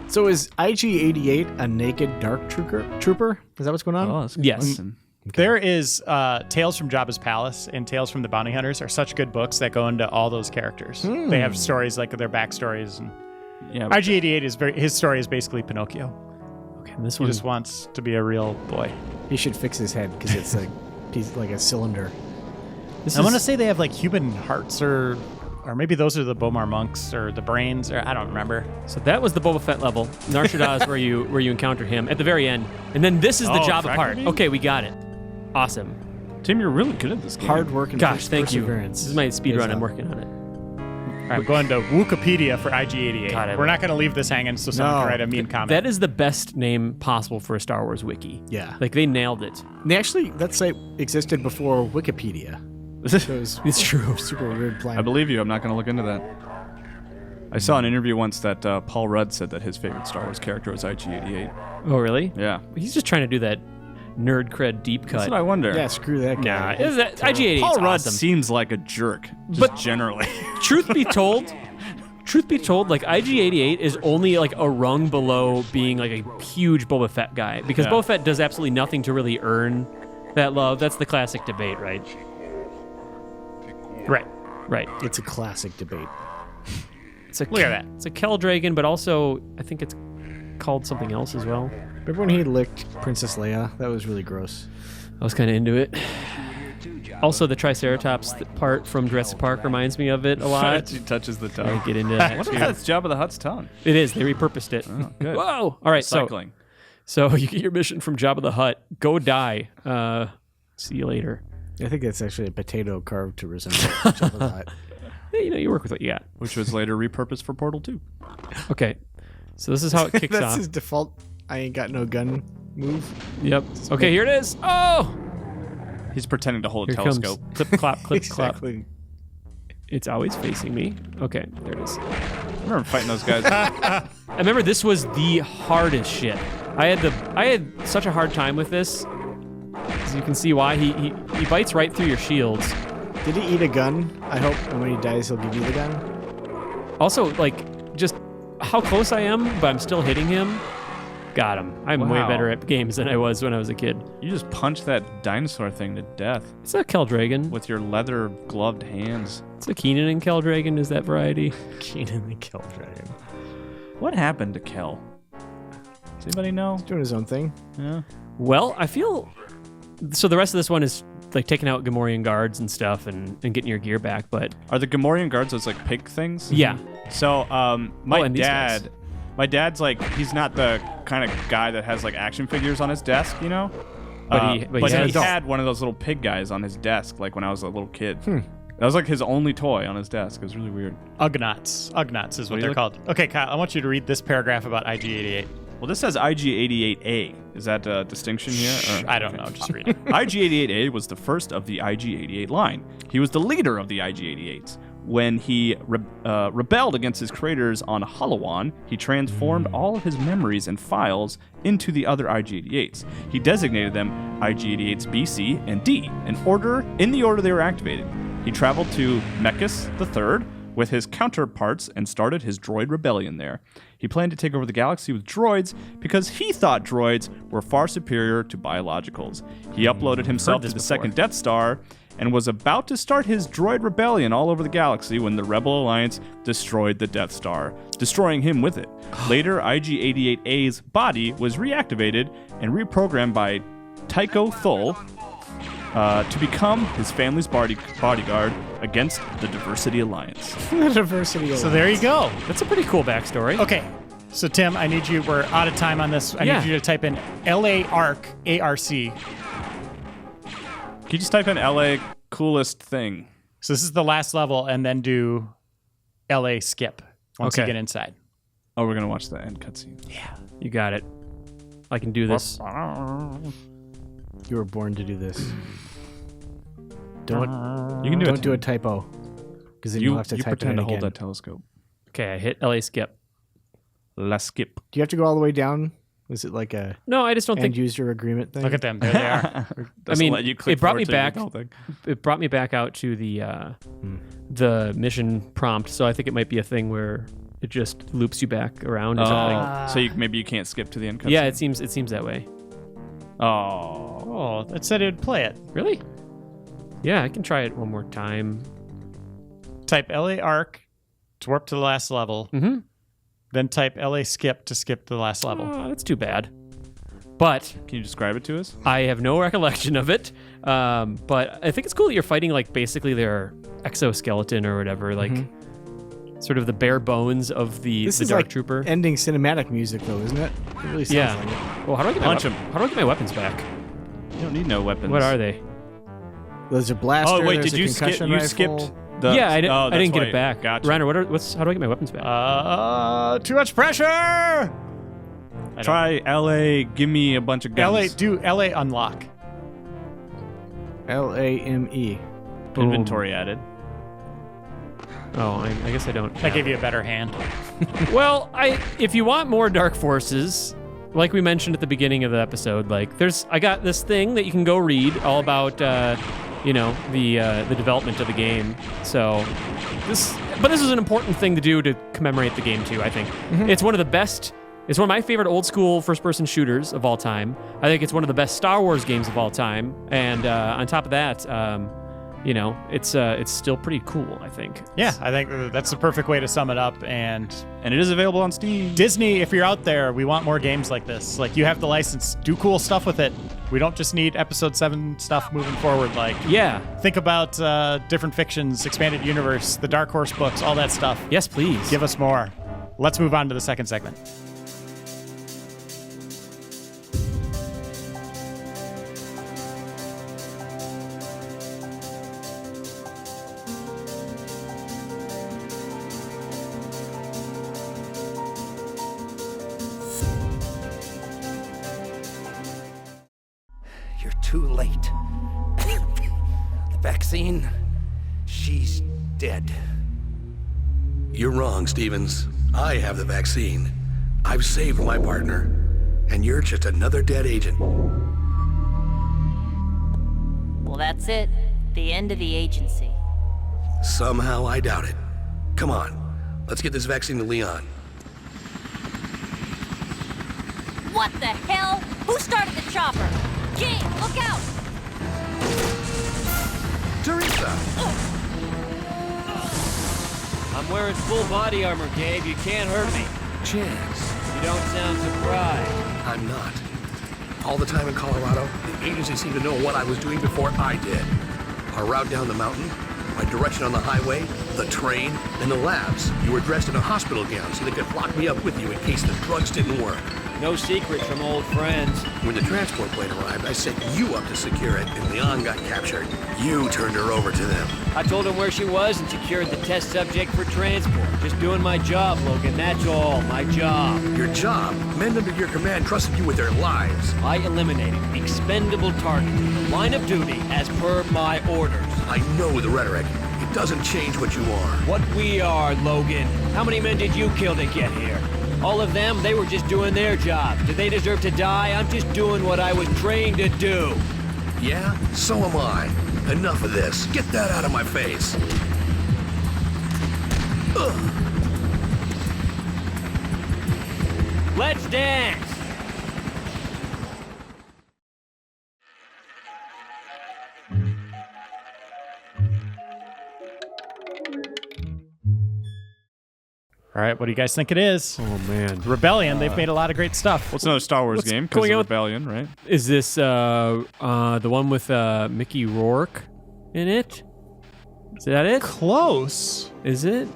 So is IG-88 a naked dark trooper? Is that what's going on? Oh, that's Yes. There is Tales from Jabba's Palace and Tales from the Bounty Hunters are such good books that go into all those characters. They have stories like their backstories. And Yeah, but IG-88 is his story is basically Pinocchio. Okay, and this He one. just wants to be a real boy. He should fix his head because it's a piece like a cylinder. This I want to is say they have like human hearts or maybe those are the Bomar monks or the brains or I don't remember. so that was the Boba Fett level. Nar Shaddaa is where you encounter him at the very end, and then this is the Oh, Jabba tractor part. beam? Okay, we got it. Awesome. Tim, you're really good at this game. Hard work and Gosh, thank you. perseverance. This is my speed pays run. I'm off. working on it. All right, I'm going to Wikipedia for IG-88. God, I We're love not going to leave this hanging so someone No. can write a mean comment. That is the best name possible for a Star Wars wiki. Yeah. Like they nailed it. They actually, that site existed before Wikipedia. So it was It's true. super weird plan. I believe you. I'm not going to look into that. I saw an interview once that Paul Rudd said that his favorite Star Wars character was IG-88. Oh, really? Yeah. He's just trying to do that nerd cred deep cut. That's what I wonder. Yeah, screw that guy. Nah, is that IG-88 is Paul Rudd awesome. seems like a jerk, just But- generally. Truth be told, like IG-88 is only like a rung below being like a huge Boba Fett guy because Yeah. Boba Fett does absolutely nothing to really earn that love. That's the classic debate, right? right. Right. It's a classic debate. It's a Look at that. It's a Kel Dragon, but also I think it's called something else as well. Remember when he licked Princess Leia? That was really gross. I was kind of into it. Also, the Triceratops part from Jurassic Park reminds me of it a lot. He touches the I tongue. get into that What too. if that's Jabba the Hutt's tongue? It is. They repurposed it. good. Whoa! All right, Cycling. so you get your mission from Jabba the Hutt. Go die. See you later. I think that's actually a potato carved to resemble Jabba the Hutt. Hey, you work with what you got. Which was later repurposed for Portal 2. Okay, so this is how it kicks That's off. his default. I ain't got no gun move. Yep. Okay, here it is. Oh, He's pretending to hold a here telescope. comes clip clop clip clop. Exactly. It's always facing me. Okay, there it is. I remember fighting those guys. I remember this was the hardest shit. I had such a hard time with this. As you can see why he bites right through your shields. Did he eat a gun? I hope. And when he dies, he'll give you the gun. Also, like, just how close I am, but I'm still hitting him. Got him. I'm way Wow. better at games than I was when I was a kid. You just punched that dinosaur thing to death It's a Kel Dragon. with your leather gloved hands. It's a Keenan and Kel Dragon. Is that variety? Keenan the Kill Dragon. What happened to Kel? Does anybody know? Doing his own thing. Yeah. Well, I feel so. The rest of this one is like taking out Gamorrean guards and stuff and getting your gear back. But Are the Gamorrean guards those like pig things? yeah, So, my and these guys. dad's like, he's not the kind of guy that has like action figures on his desk, you know? But he has- he had one of those little pig guys on his desk, like when I was a little kid. That was like his only toy on his desk. It was really weird. Ugnaughts. Ugnaughts is what What do they're you called. Okay, Kyle, I want you to read this paragraph about IG-88. Well, this says IG-88A. Is that a distinction here? Or- I don't know. Just read it. IG-88A was the first of the IG-88 line. He was the leader of the IG-88s. When he rebelled against his creators on Halawan, he transformed all of his memories and files into the other IG-88s. He designated them IG-88s B, C, and D in the order they were activated. He traveled to Mechas III with his counterparts and started his droid rebellion there. He planned to take over the galaxy with droids because he thought droids were far superior to biologicals. He uploaded himself to the second Death Star and was about to start his droid rebellion all over the galaxy when the Rebel Alliance destroyed the Death Star, destroying him with it. Later, IG-88A's body was reactivated and reprogrammed by Tycho Thul to become his family's bodyguard against the Diversity Alliance. The diversity. So there you go. That's a pretty cool backstory. Okay. So Tim, I need you. We're out of time on this. I need you to type in LA Arc A-R-C. Can you just type in LA coolest thing? So this is the last level, and then do LA skip once you Okay. get inside. Oh, we're gonna watch the end cutscene. You got it. I can do this. You were born to do this. Don't You can do don't it. do a typo, because then you'll You have to type pretend it to in hold again. that telescope. Okay, I hit LA skip. Let's skip. Do you have to go all the way down? Is it like a No, I just don't end think user agreement thing? Look at them. There they are. Doesn't mean, let you click it brought me forward till you back- do the whole thing. it brought me back out to the mission prompt, so I think it might be a thing where it just loops you back around or something. So maybe you can't skip to the end cutscene. Yeah, it seems that way. Oh. Oh, it said it would play it. Really? Yeah, I can try it one more time. Type LA Arc to warp to the last level. Mm-hmm. Then type LA skip to skip to the last level. Oh, that's too bad. But Can you describe it to us? I have no recollection of it. But I think it's cool that you're fighting like basically their exoskeleton or whatever, like sort of the bare bones of the This is Dark like Trooper. ending cinematic music, though, isn't it? It really sounds Yeah. like it. Well, how do I get Punch How do I get my weapons back? You don't need no weapons. What are they? There's a blaster. Oh wait, there's did a you skip? concussion You rifle. skipped the. Yeah, I Oh, didn't that's get why- it back. Gotcha. Reiner, how do I get my weapons back? Too much pressure. Try LA. Give me a bunch of guns. LA, do LA unlock. LAME. Inventory added. Oh, I guess I don't. That gave you a better hand. Well, if you want more Dark Forces, like we mentioned at the beginning of the episode, like I got this thing that you can go read all about, the development of the game. So this is an important thing to do to commemorate the game too. I think it's one of the best. It's one of my favorite old school first-person shooters of all time. I think it's one of the best Star Wars games of all time. And on top of that, it's still pretty cool. I think. Yeah, I think that's the perfect way to sum it up. And And it is available on Steam. Disney, if you're out there, we want more games like this. Like, you have the license, do cool stuff with it. We don't just need Episode 7 stuff moving forward. Like, Yeah. think about different fictions, expanded universe, the Dark Horse books, all that stuff. Yes, please. Give us more. Let's move on to the second segment. You're too late. The vaccine, she's dead. You're wrong, Stevens. I have the vaccine. I've saved my partner. And you're just another dead agent. Well, that's it. The end of the agency. Somehow I doubt it. Come on, let's get this vaccine to Leon. What the hell? Who started the chopper? Jane, look out! Teresa! I'm wearing full body armor, Gabe. You can't hurt me. Chance. You don't sound surprised. I'm not. All the time in Colorado, the agency seemed to know what I was doing before I did. Our route down the mountain, my direction on the highway, the train, and the labs. You were dressed in a hospital gown so they could lock me up with you in case the drugs didn't work. No secrets from old friends. When the transport plane arrived, I set you up to secure it, and Leon got captured. You turned her over to them. I told him where she was and secured the test subject for transport. Just doing my job, Logan. That's all. My job. Your job? Men under your command trusted you with their lives. I eliminated expendable targets. Line of duty as per my orders. I know the rhetoric. It doesn't change what you are. What we are, Logan. How many men did you kill to get here? All of them, they were just doing their job. Do they deserve to die? I'm just doing what I was trained to do. Yeah? So am I. Enough of this. Get that out of my face. Ugh. Let's dance! All right, what do you guys think it is? Oh man, Rebellion. They've made a lot of great stuff. What's another Star Wars What's game? going Because on with- Rebellion, right? is this the one with Mickey Rourke in it? Is that it? Close. Is it?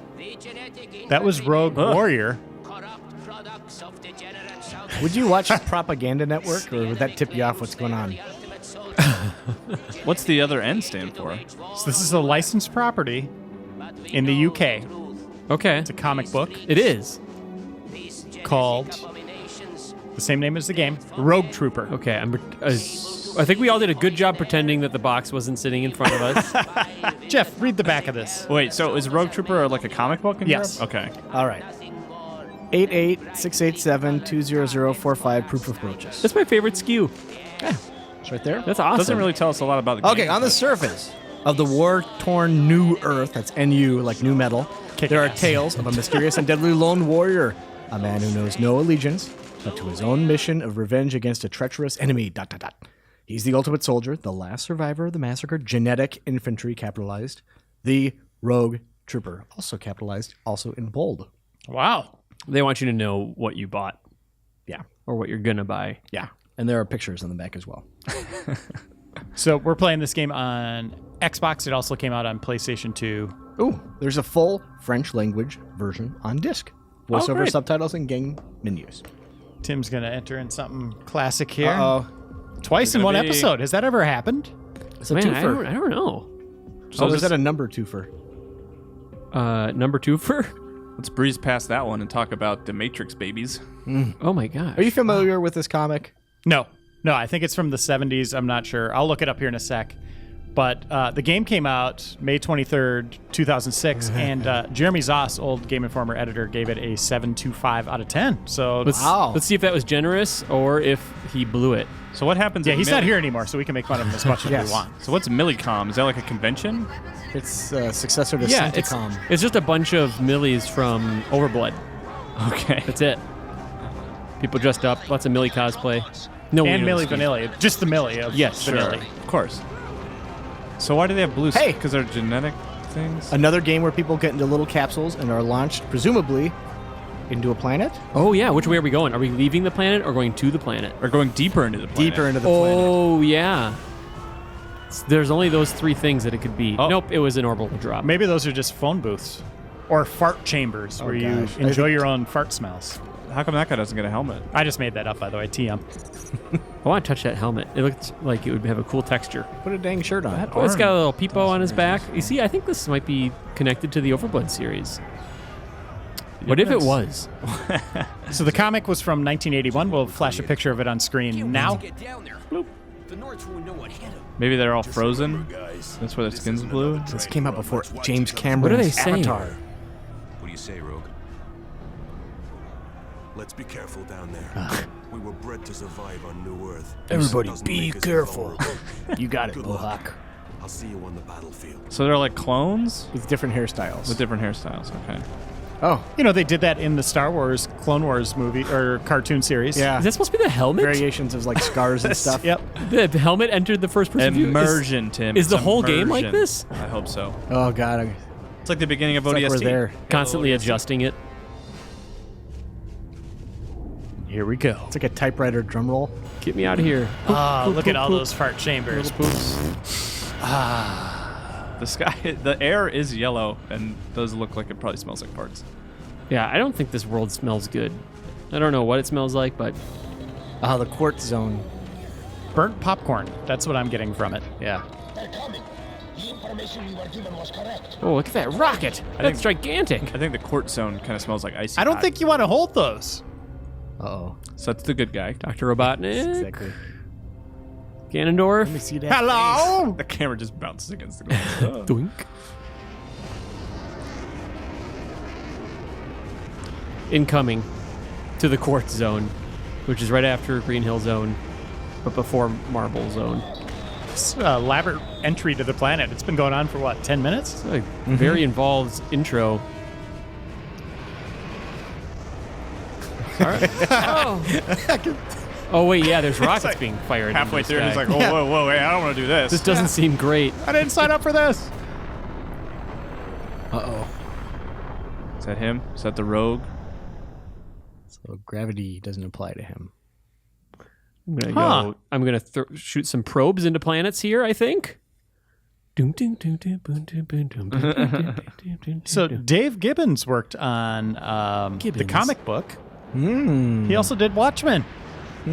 That was Rogue Warrior. Would you watch Propaganda Network, or would that tip you off what's going on? What's the other N stand for? So this is a licensed property in the UK. Okay. It's a comic book It is. called the same name as the game, Rogue Trooper. Okay. I think we all did a good job pretending that the box wasn't sitting in front of us. Jeff, read the back of this. Wait, so is Rogue Trooper like a comic book in Yes. Europe? Okay. All right. 88-687-20045, proof of purchase. That's my favorite SKU. It's right there. That's awesome. Doesn't really tell us a lot about the game. Okay, on the surface of the war-torn New Earth, that's NU, like new metal, there are tales of a mysterious and deadly lone warrior, a man who knows no allegiance but to his own mission of revenge against a treacherous enemy, ... He's the ultimate soldier, the last survivor of the massacre, genetic infantry capitalized, the Rogue Trooper, also capitalized, also in bold. Wow. They want you to know what you bought. Yeah. Or what you're going to buy. Yeah. And there are pictures on the back as well. So we're playing this game on Xbox. It also came out on PlayStation 2. Ooh, there's a full French language version on disc. Voiceover, great. subtitles, and game menus. Tim's going to enter in something classic here. Uh-oh. Twice in one episode. Has that ever happened? It's a Man, twofer. I don't know. So is that a number twofer? Number two for? Let's breeze past that one and talk about the Matrix babies. Oh my gosh. Are you familiar with this comic? No. No, I think it's from the 70s. I'm not sure. I'll look it up here in a sec. But the game came out May 23rd, 2006, and Jeremy Zoss, old Game Informer editor, gave it a 7.25 out of 10. So Let's see if that was generous or if he blew it. So what happens? yeah, at he's not Millie- here anymore, so we can make fun of him as much as Yes. we want. So what's Millicom? Is that like a convention? It's a successor to Yeah, Centicom. it's just a bunch of millies from Overblood. Okay. That's it. People dressed up, lots of Millie cosplay. No And wiener Millie scheme. Vanilli. Just the Millie of Yes, sure. Vanilli. Of course. So why do they have blue? Hey! Because they're genetic things. Another game where people get into little capsules and are launched, presumably, into a planet? Oh yeah, which way are we going? Are we leaving the planet or going to the planet? Or going deeper into the planet. Deeper into the planet. Oh yeah. There's only those three things that it could be. Oh. Nope, it was an orbital drop. Maybe those are just phone booths. Or fart chambers where you gosh. enjoy your own fart smells. How come that guy doesn't get a helmet? I just made that up, by the way. TM. I want to touch that helmet. It looked like it would have a cool texture. Put a dang shirt on. Oh, it's got a little peepo on his back. You see, I think this might be connected to the Overblood series. What if it was? So the comic was from 1981. We'll flash a picture of it on screen now. Maybe they're all frozen. That's why their skin's blue. This came out before James Cameron's What are they saying? Avatar. What do you say, Rogue? Let's be careful down there. We were bred to survive on New Earth. Everybody Doesn't be make us careful. invulnerable. You got it, Good luck. Mohawk. I'll see you on the battlefield. So they're like clones With different hairstyles. with different hairstyles. Okay. Oh, You know, they did that in the Star Wars Clone Wars movie or cartoon series. yeah. Is that supposed to be the helmet? Variations of like scars and stuff. Yep. The helmet entered the first person view? Immersion, Tim. is It's the whole game like immersion. this? I hope so. Oh god, It's like the beginning of it's like ODST. we're there. Constantly adjusting it. Here we go. It's like a typewriter drum roll. Get me out of here. Oh, look at all those fart chambers. The sky, the air is yellow and does look like it probably smells like farts. Yeah, I don't think this world smells good. I don't know what it smells like, but The quartz zone. Burnt popcorn. That's what I'm getting from it. Yeah. oh, look at that rocket. That's gigantic. I think the court zone kind of smells like icy. I don't hot. think you want to hold those. Uh-oh. So that's the good guy. Dr. Robotnik, Exactly. Ganondorf. Let me see that. Hello. The camera just bounces against the glass. Doink. Incoming to the Quartz Zone, which is right after Green Hill Zone, but before Marble Zone. It's an elaborate entry to the planet. It's been going on for what, 10 minutes? It's a very involved intro. All right. Oh wait, yeah. There's rockets like being fired. Halfway into the through, he's sky. like, "Oh, whoa, whoa, wait, I don't want to do this." This doesn't seem great. I didn't sign up for this. Uh-oh. Is that him? Is that the rogue? So gravity doesn't apply to him. I'm gonna shoot some probes into planets here. I think. So Dave Gibbons worked on the comic book. He also did Watchmen.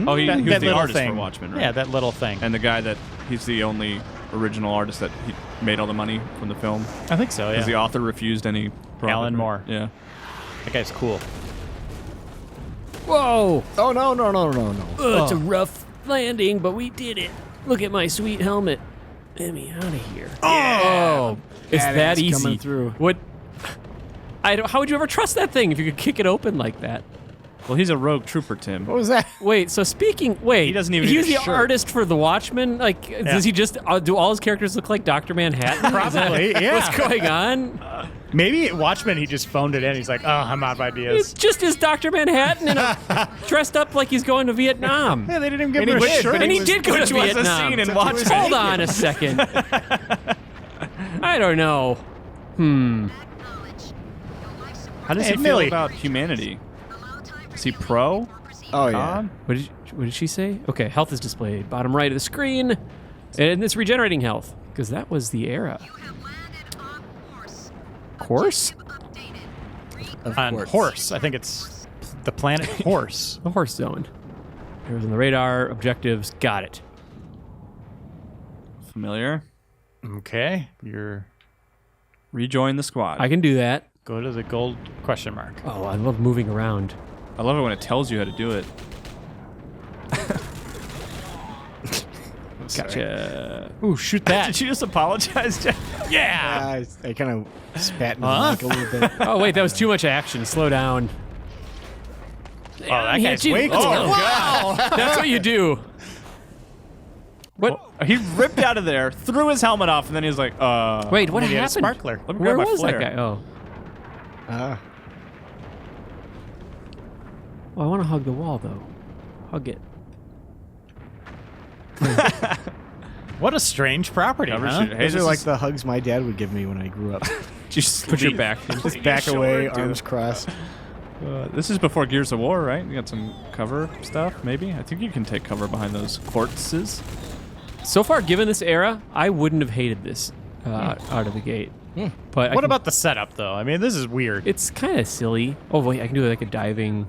Oh, he was the little artist thing. for Watchmen, right? Yeah, that little thing. And the guy that he's the only original artist that he made all the money from the film. I think so, yeah. Because the author refused any profit. Alan Moore. Yeah. That guy's cool. Whoa! Oh, no. It's a rough landing, but we did it. Look at my sweet helmet. Get me out of here. Oh, it's Badass that easy. coming through. What? How would you ever trust that thing if you could kick it open like that? Well, he's a rogue trooper, Tim. What was that? Wait, so speaking... Wait, He doesn't even he need was a the shirt. artist for The Watchmen? Like, does he just... do all his characters look like Dr. Manhattan? Is that Probably, yeah. What's going on? Maybe Watchmen, he just phoned it in. He's like, oh, I'm out of ideas. It's just as Dr. Manhattan dressed up like he's going to Vietnam. Yeah, they didn't even give And him he a did, shirt. but And he was- did go to which was a Vietnam. scene in Watchmen. Hold on a second. I don't know. How does Hey, he feel Millie. about humanity? Is he pro? Oh, yeah. Con? What did she say? Okay, health is displayed. Bottom right of the screen. And it's regenerating health, because that was the era. Course? On Horse. I think it's the planet Horse. The horse zone. Arrows on the radar, objectives, got it. Familiar. Okay. You're... Rejoin the squad. I can do that. Go to the gold question mark. Oh, I love moving around. I love it when it tells you how to do it. Gotcha. Ooh, shoot that. Did you just apologize, Jeff? Yeah. I kind of spat in the mic a little bit. Oh, wait, that was too much action. Slow down. Oh, that Yeah, guy's gee, way let's cool. go. Wow. That's what you do. What? He ripped out of there, threw his helmet off, and then he was like, Wait, what Maybe he had a happened? sparkler. Let me Where grab my was flare. that guy? Oh. Oh, I want to hug the wall, though. Hug it. What a strange property, Cover huh? shoot. Hey, Those this are like is- the hugs my dad would give me when I grew up. Just Put your leave. back. Just back away, arms crossed. This is before Gears of War, right? You got some cover stuff, maybe? I think you can take cover behind those corpses. So far, given this era, I wouldn't have hated this out of the gate. But What about the setup, though? I mean, this is weird. It's kind of silly. Oh wait, I can do like a diving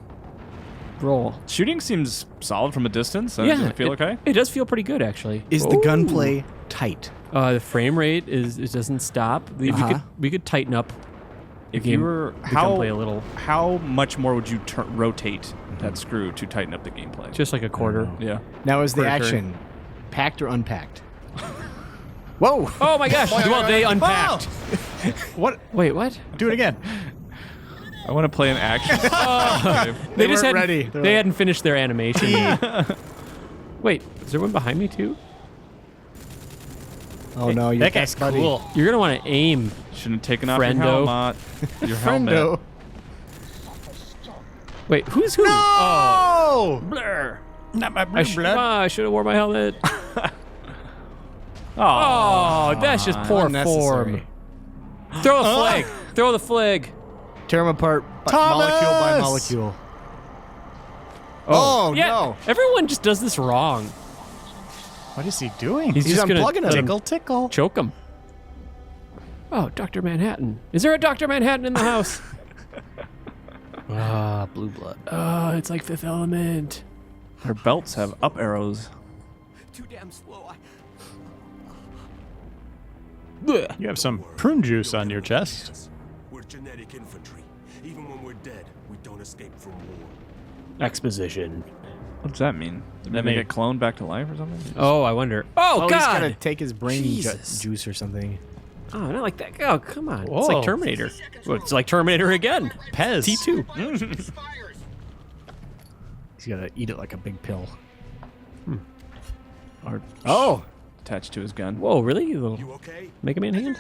roll. Shooting seems solid from a distance. Does it feel okay? It does feel pretty good, actually. Is the Ooh. gunplay tight? The frame rate it doesn't stop. We could tighten up. If you were the gunplay a little, how much more would you rotate that screw to tighten up the gameplay? just like a quarter. Yeah. Now, is the Quarter turn. action packed or unpacked? Whoa! Oh my gosh! Well, they unpacked. What? Wait, what? Do it again. I want to play an action. They just weren't hadn't, ready. They hadn't finished their animation. Wait, is there one behind me too? Oh no, you're That guy's cool. You're gonna want to aim. Shouldn't have taken off your Friendo. helmet. Your helmet. Friendo. Wait, who's who? Oh! Blur. Not my blue I blood. should have worn my helmet. Oh, that's just poor form. Unnecessary. Throw a flag. Throw the flag. Tear them apart Thomas! molecule by molecule. Oh, Yeah, no. everyone just does this wrong. What is he doing? He's just gonna unplugging him. tickle, tickle. choke him. Oh, Dr. Manhattan. Is there a Dr. Manhattan in the house? Ah, blue blood. Oh, it's like Fifth Element. Her belts have up arrows. Too damn slow. You have some prune juice on your chest. We're genetic infantry. Even when we're dead, we don't escape from war. Exposition. What does that mean? Did That they may- get cloned back to life or something? Oh, I wonder. Oh, He's God. gotta take his brain Jesus. juice or something. Oh, not like that. Oh, come on. It's Whoa. like Terminator. Well, it's like Terminator again. Pez. T2. He's gotta eat it like a big pill. Or Oh! attached to his gun. Whoa, really? You little You okay? Mega Man hand?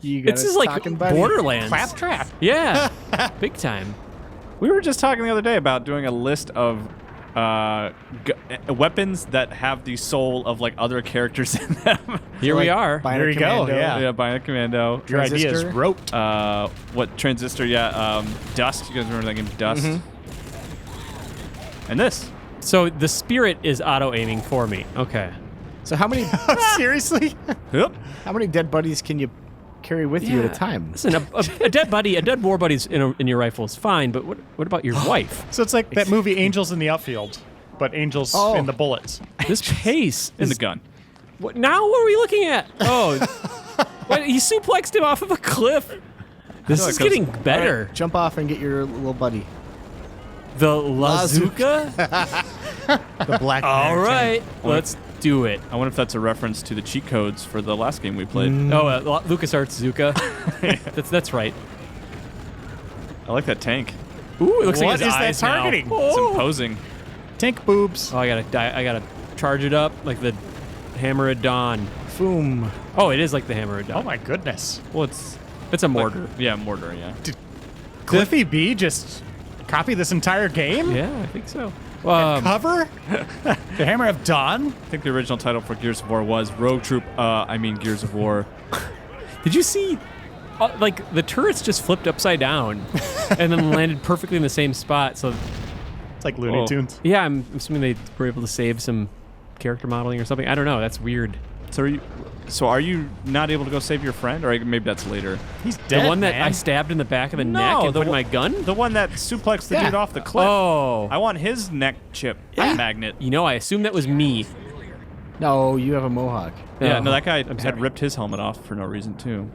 You got It's just like talking buddy. Borderlands. Claptrap. Yeah. Big time. We were just talking the other day about doing a list of weapons that have the soul of like other characters in them. Here we Like are. Bionic There you go, Commando. yeah. Yeah, Bionic Commando. Your idea is Transistor. roped. What Transistor? Yeah, Dust. You guys remember that game, Dust? And this. So the spirit is auto-aiming for me. Okay. So how many Seriously? Yep. how many dead buddies can you carry with you at a time? Listen, a dead buddy, a dead war buddy's in your rifle is fine, but what about your wife? So it's like that movie Angels in the Outfield, but angels in the bullets. This pace In is the gun. What now? What are we looking at? Oh, what, he suplexed him off of a cliff. This is getting better. All right, jump off and get your little buddy. The Lazuka? The black. All right, let's do it. I wonder if that's a reference to the cheat codes for the last game we played. Oh, LucasArts Zuka. that's right. I like that tank. Ooh, it looks What like his is that eyes now. targeting? It's Oh. imposing. Tank boobs. Oh, I gotta charge it up like the Hammer of Dawn. Boom. Oh, it is like the Hammer of Dawn. Oh my goodness. Well, it's a mortar. yeah, mortar. Yeah. Cliffy B just copy this entire game? Yeah, I think so. Cover? The Hammer of Dawn? I think the original title for Gears of War was Rogue Troop. Gears of War. Did you see? Like the turrets just flipped upside down, and then landed perfectly in the same spot. So It's like Looney Tunes. yeah, I'm assuming they were able to save some character modeling or something. I don't know. That's weird. So are you not able to go save your friend, or maybe that's later? He's dead. The one that man. I stabbed in the back of the neck and put in my gun. The one that suplexed the Yeah. dude off the cliff. Oh, I want his neck chip magnet. you know, I assumed that was me. No, you have a mohawk. Yeah, Oh, no, that guy I'm had sorry. ripped his helmet off for no reason too.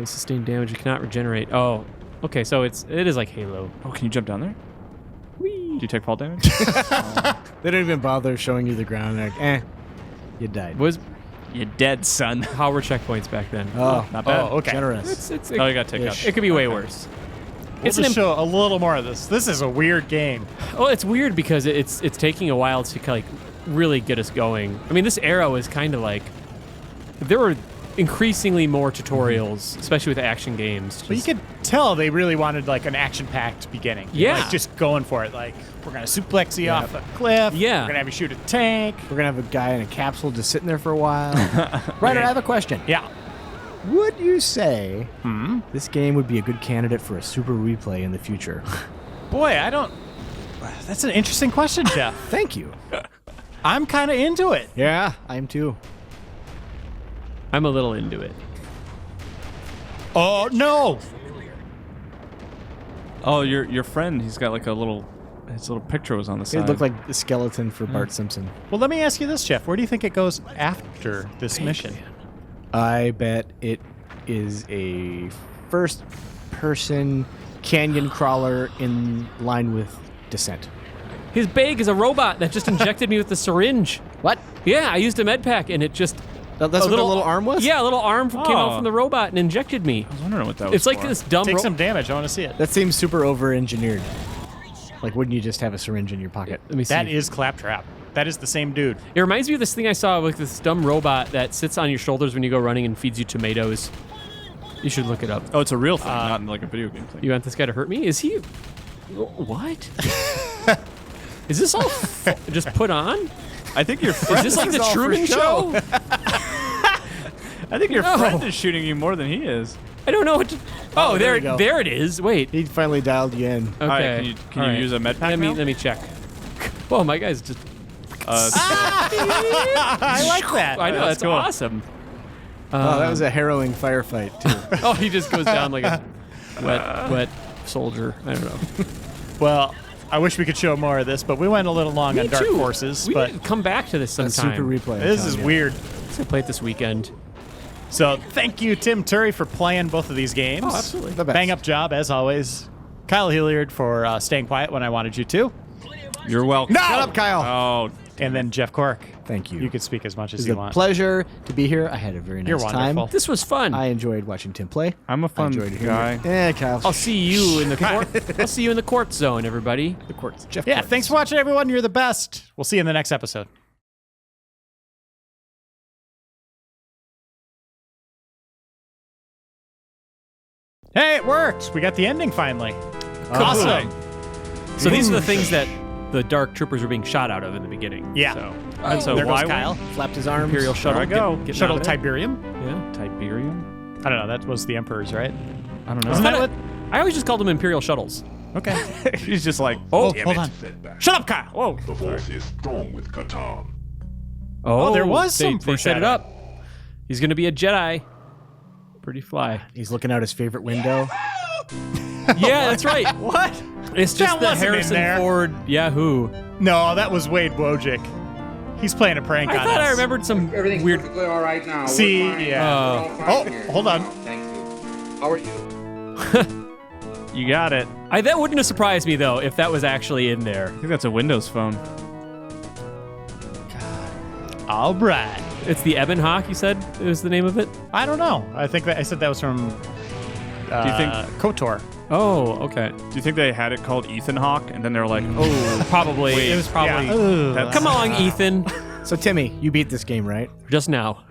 Sustained damage. You cannot regenerate. Oh, okay. So it is like Halo. Oh, can you jump down there? Whee. Do you take fall damage? They don't even bother showing you the ground. They're like, you died. You're dead, son. How were checkpoints back then? Oh, Not bad. Oh, okay. generous. Oh, you got to take out. It could be way worse. We'll just show a little more of this. This is a weird game. Well, it's weird because it's taking a while to like really get us going. I mean, this era was kind of like there were increasingly more tutorials, especially with action games. But you could tell they really wanted like an action-packed beginning. Yeah. Like just going for it. Like, we're going to suplex you off a cliff. Yeah. We're going to have you shoot a tank. We're going to have a guy in a capsule just sitting there for a while. Ryder, I have a question. Yeah. Would you say this game would be a good candidate for a super replay in the future? Boy, I don't... That's an interesting question, Jeff. Thank you. I'm kind of into it. Yeah, I am too. I'm a little into it. Oh, no. Oh, your friend, he's got like his little picture was on the side. It looked like the skeleton for Bart Simpson. Well, let me ask you this, Jeff. Where do you think it goes after this mission? I bet it is a first-person canyon crawler in line with Descent. His bag is a robot that just injected me with the syringe. What? Yeah, I used a med pack and it just. That's what the little arm was? Yeah, a little arm came out Oh. from the robot and injected me. I was wondering what that was. It's like for. this dumb. Take some damage. I want to see it. That seems super over-engineered. Like, wouldn't you just have a syringe in your pocket? Let me see. That is Claptrap. That is the same dude. It reminds me of this thing I saw with this dumb robot that sits on your shoulders when you go running and feeds you tomatoes. You should look it up. Oh, it's a real thing, not like a video game thing. You want this guy to hurt me? Is he? What? Is this all just put on? I think your Is friend this like the all for Truman show. Show? I think your No. friend is shooting you more than he is. I don't know what to. Oh, there there, you go. there it is. Wait. He finally dialed you in. Okay. All right, can you use a med pack Let me now? let me check. Whoa, my guy's just. I like that. I know that's that's cool. awesome. Oh, that was a harrowing firefight, too. Oh, he just goes down like a wet soldier. I don't know. Well, I wish we could show more of this, but we went a little long Me on Dark too. Forces. We but need to come back to this A sometime. super replay. this is weird. Let's go play it this weekend. So thank you, Tim Turry, for playing both of these games. Oh, absolutely. The best. Bang up job, as always. Kyle Hilliard for staying quiet when I wanted you to. You're welcome. No! Shut up, Kyle. Oh, And then Jeff Cork. Thank you. You could speak as much as It's you a want. pleasure to be here. I had a very nice You're time. wonderful. This was fun. I enjoyed watching Tim play. I'm a I fun enjoyed hearing guy. it. Eh, Kyle. I'll see you in the court. I'll see you in the court zone, everybody. the courts. Jeff Yeah, Courts. thanks for watching, everyone. You're the best. We'll see you in the next episode. Hey, it worked. We got the ending finally. Awesome. So these are the things that the Dark Troopers were being shot out of in the beginning. Yeah. So, And so there why goes Kyle. Flapped his arms. Imperial shuttle. There I go. Getting Shuttle out of there. Tiberium? Yeah. Tiberium? I don't know. That was the Emperor's, right? I don't know. Isn't that what? I always just called them Imperial shuttles. Okay. He's just like, Oh, Damn hold it. on. Setback. Shut up, Kyle. Whoa. The force is strong with Catan. Oh, there was some They set it up. He's going to be a Jedi. Pretty fly. He's looking out his favorite window. Yeah, that's right. What? It's just That the wasn't in Harrison there. Ford Yahoo. No, that was Wade Wojcik. He's playing a prank I on thought us. I remembered some Everything's weird. perfectly all right now. See, We're fine. yeah. We're all fine Oh, here. hold on. Thank you. How are you? You got it. That wouldn't have surprised me though if that was actually in there. I think that's a Windows phone. All right. It's the Ebon Hawk. You said it was the name of it. I don't know. I think that I said that was from. Do you think- KOTOR? Oh, okay. Do you think they had it called Ethan Hawke, and then they're like, oh, Probably. Wait, it was probably. Yeah. Ugh. That's- Come on, Ethan. So Timmy, you beat this game, right? Just now.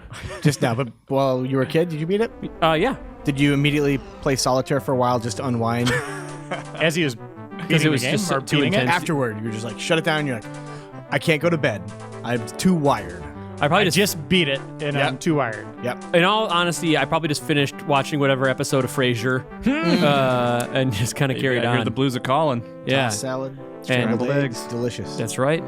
Just now, but while you were a kid, did you beat it? Yeah. Did you immediately play solitaire for a while just to unwind? As he was Because it was just or too beating it. intense. Afterward, you were just like, shut it down. You're like, I can't go to bed. I'm too wired. I probably I just. just beat it, and Yep. I'm too wired. Yep. In all honesty, I probably just finished watching whatever episode of Frasier, and just kind of carried I hear on. the blues are calling. Yeah. Tossed salad, And scrambled eggs, delicious. That's right.